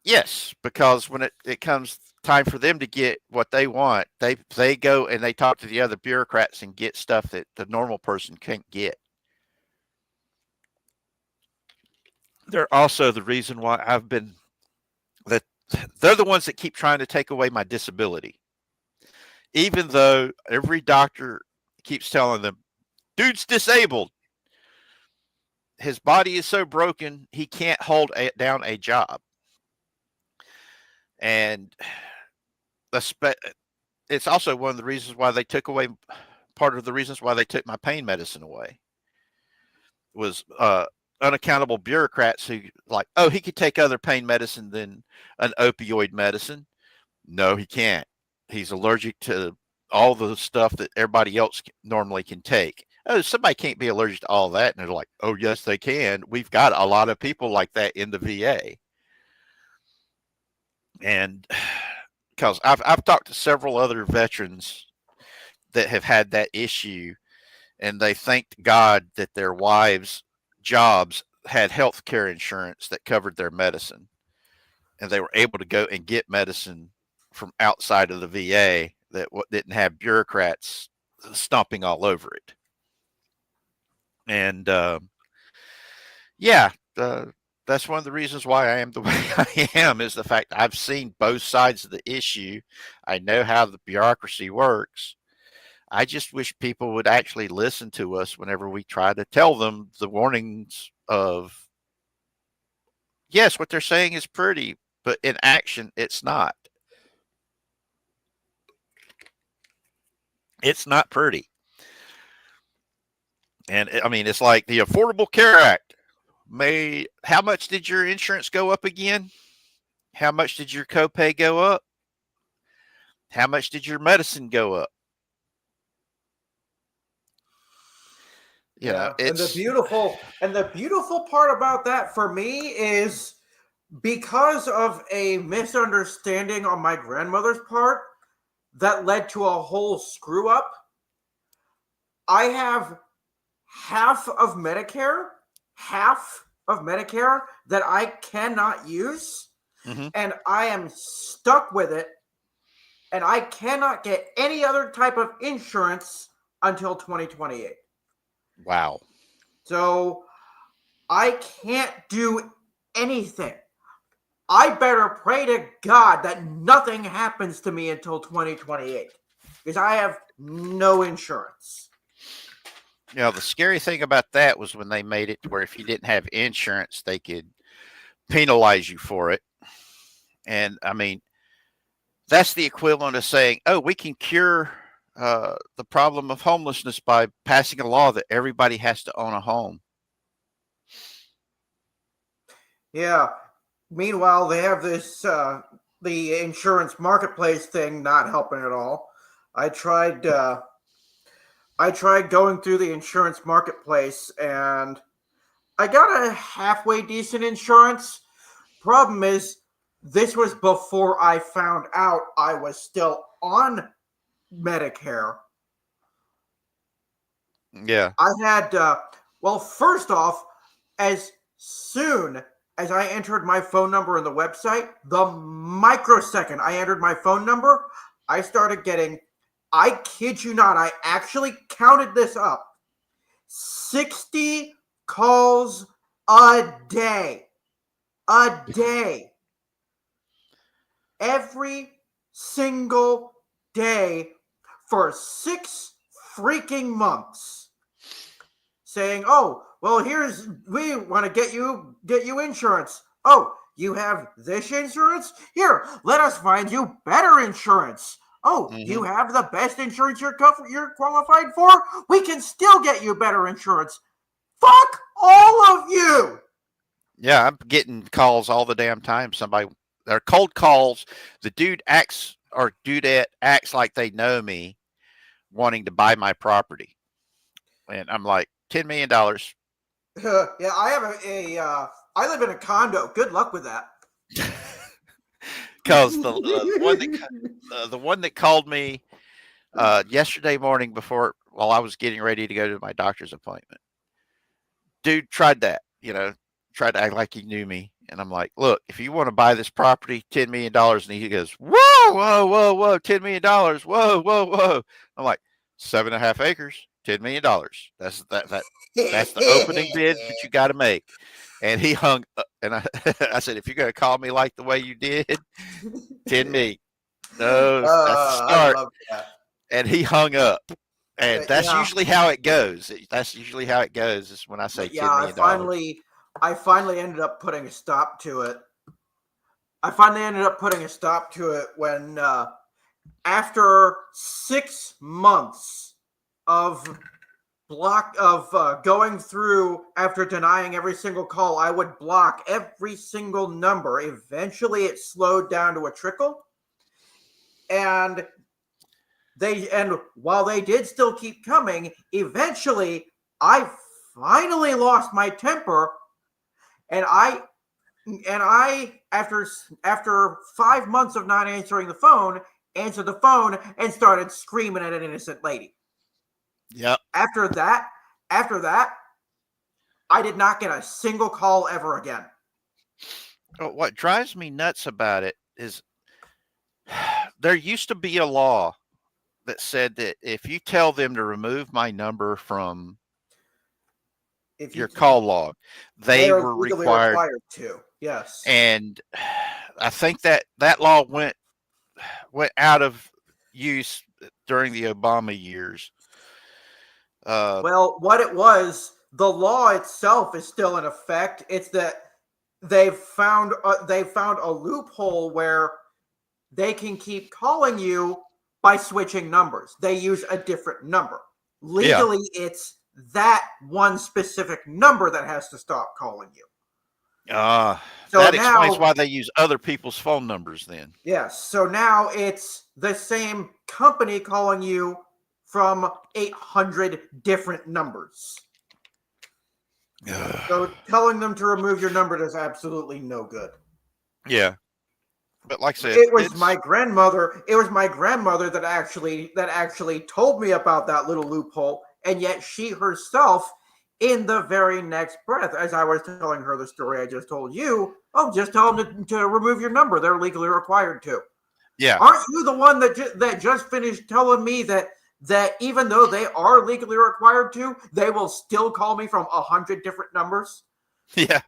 Yes, because when it comes time for them to get what they want, they go and they talk to the other bureaucrats and get stuff that the normal person can't get. They're also the reason why I've been that they're the ones that keep trying to take away my disability. Even though every doctor keeps telling them, dude's disabled. His body is so broken, he can't hold down a job. And it's also one of the reasons why they took away, part of the reasons why they took my pain medicine away was unaccountable bureaucrats who like, oh, he could take other pain medicine than an opioid medicine. No, he can't. He's allergic to all the stuff that everybody else normally can take. Oh, somebody can't be allergic to all that. And they're like, oh, yes, they can. We've got a lot of people like that in the VA. And because I've talked to several other veterans that have had that issue, and they thanked God that their wives' jobs had health care insurance that covered their medicine. And they were able to go and get medicine from outside of the VA that didn't have bureaucrats stomping all over it. And yeah, that's one of the reasons why I am the way I am, is the fact I've seen both sides of the issue. I know how the bureaucracy works. I just wish people would actually listen to us whenever we try to tell them the warnings of, yes, what they're saying is pretty, but in action, it's not. It's not pretty. And I mean, it's like the Affordable Care Act made, how much did your insurance go up again? How much did your copay go up? How much did your medicine go up? You know, And the beautiful part about that for me is because of a misunderstanding on my grandmother's part that led to a whole screw up. I have half of Medicare that I cannot use, and I am stuck with it, and I cannot get any other type of insurance until 2028. Wow. So I can't do anything. I better pray to God that nothing happens to me until 2028 because I have no insurance. You know, the scary thing about that was when they made it to where if you didn't have insurance, they could penalize you for it. And I mean, that's the equivalent of saying, oh, we can cure the problem of homelessness by passing a law that everybody has to own a home. Yeah. Meanwhile, they have this the insurance marketplace thing not helping at all. I tried going through the insurance marketplace and I got a halfway decent insurance. Problem is, this was before I found out I was still on Medicare. Yeah. I had, well, first off, as soon as I entered my phone number in the website, the microsecond I entered my phone number, I started getting, I kid you not, I actually counted this up, 60 calls a day. A day. Every single day for 6 freaking months. Saying, oh, well, we want to get you insurance. Oh, you have this insurance? Here, let us find you better insurance. Oh, you have the best insurance you're qualified for? We can still get you better insurance. Fuck All of you. Yeah, I'm getting calls all the damn time. Somebody, they're cold calls. The dudette acts like they know me, wanting to buy my property, and I'm like, $10 million. Yeah, I have I live in a condo. Good luck with that. Because the one that called me yesterday morning while I was getting ready to go to my doctor's appointment, dude tried that, tried to act like he knew me. And I'm like, look, if you want to buy this property, $10 million. And he goes, whoa, whoa, whoa, whoa, $10 million. Whoa, whoa, whoa. I'm like, 7.5 acres, $10 million. That's the opening bid that you got to make. And he hung up, and I said, if you're going to call me like the way you did, 10 million. No, that's the I start. love that. And he hung up. And that's Yeah. usually how it goes. That's usually how it goes is when I say But yeah, $10 million. I finally ended up putting a stop to it. I finally ended up putting a stop to it when, after 6 months of going through, after denying every single call, I would block every single number. Eventually, it slowed down to a trickle, and while they did still keep coming, eventually I finally lost my temper, and I after 5 months of not answering the phone, answered the phone and started screaming at an innocent lady. Yep. After that, I did not get a single call ever again. What drives me nuts about it is there used to be a law that said that if you tell them to remove my number from If your call log, they are were legally required. to. Yes. And I think that law went out of use during the Obama years. Well, what it was, the law itself is still in effect. It's that they've found a loophole where they can keep calling you by switching numbers. They use a different number. Legally, it's that one specific number that has to stop calling you. So now, that explains why they use other people's phone numbers then. Yes. So now it's the same company calling you from 800 different numbers. So telling them to remove your number does absolutely no good. Yeah. But like I said, it was my grandmother that actually told me about that little loophole, and yet she herself, in the very next breath, as I was telling her the story I just told you, just tell them to remove your number. They're legally required to. Yeah. Aren't you the one that just finished telling me that even though they are legally required to, they will still call me from 100 different numbers? Yeah.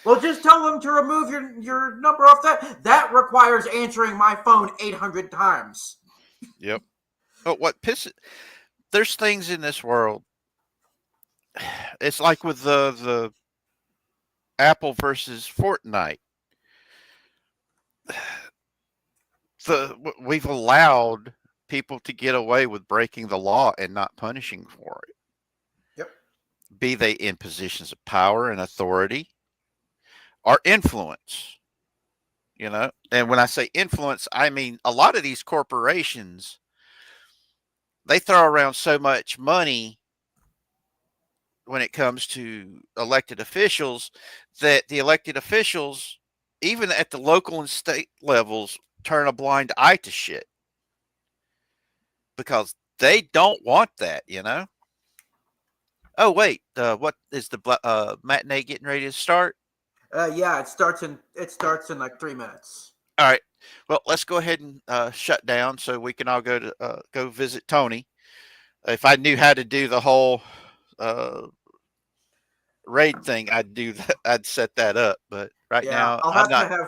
Well, just tell them to remove your number off that. That requires answering my phone 800 times. Yep. But there's things in this world. It's like with the Apple versus Fortnite. We've allowed people to get away with breaking the law and not punishing for it. Yep. Be they in positions of power and authority or influence. And when I say influence, I mean a lot of these corporations, they throw around so much money when it comes to elected officials that the elected officials, even at the local and state levels, turn a blind eye to shit because they don't want that. Oh wait, what is the matinee getting ready to start? Yeah, it starts in like 3 minutes. All right. Well, let's go ahead and shut down so we can all go visit Tony. If I knew how to do the whole raid thing, I'd do that. I'd set that up. But now, I'll have to have.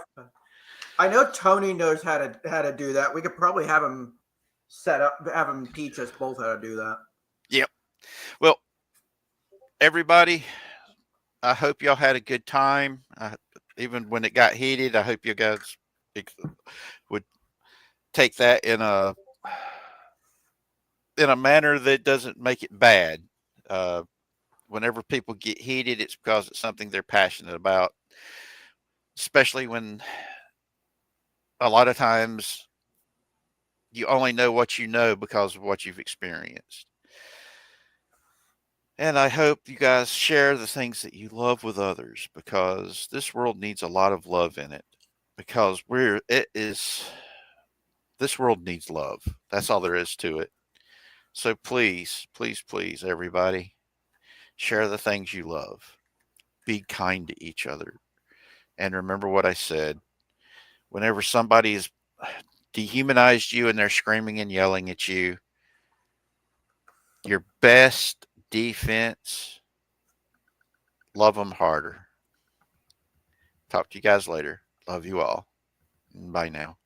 I know Tony knows how to do that. We could probably have him have him teach us both how to do that. Yep. Well, everybody, I hope y'all had a good time. Even when it got heated, I hope you guys would take that in a manner that doesn't make it bad. whenever people get heated, it's because it's something they're passionate about, especially when a lot of times you only know what you know because of what you've experienced. And I hope you guys share the things that you love with others, because this world needs a lot of love in it. Because this world needs love. That's all there is to it. So please, please, please, everybody, share the things you love. Be kind to each other. And remember what I said. Whenever somebody has dehumanized you and they're screaming and yelling at you, your best defense, love them harder. Talk to you guys later. Love you all. Bye now.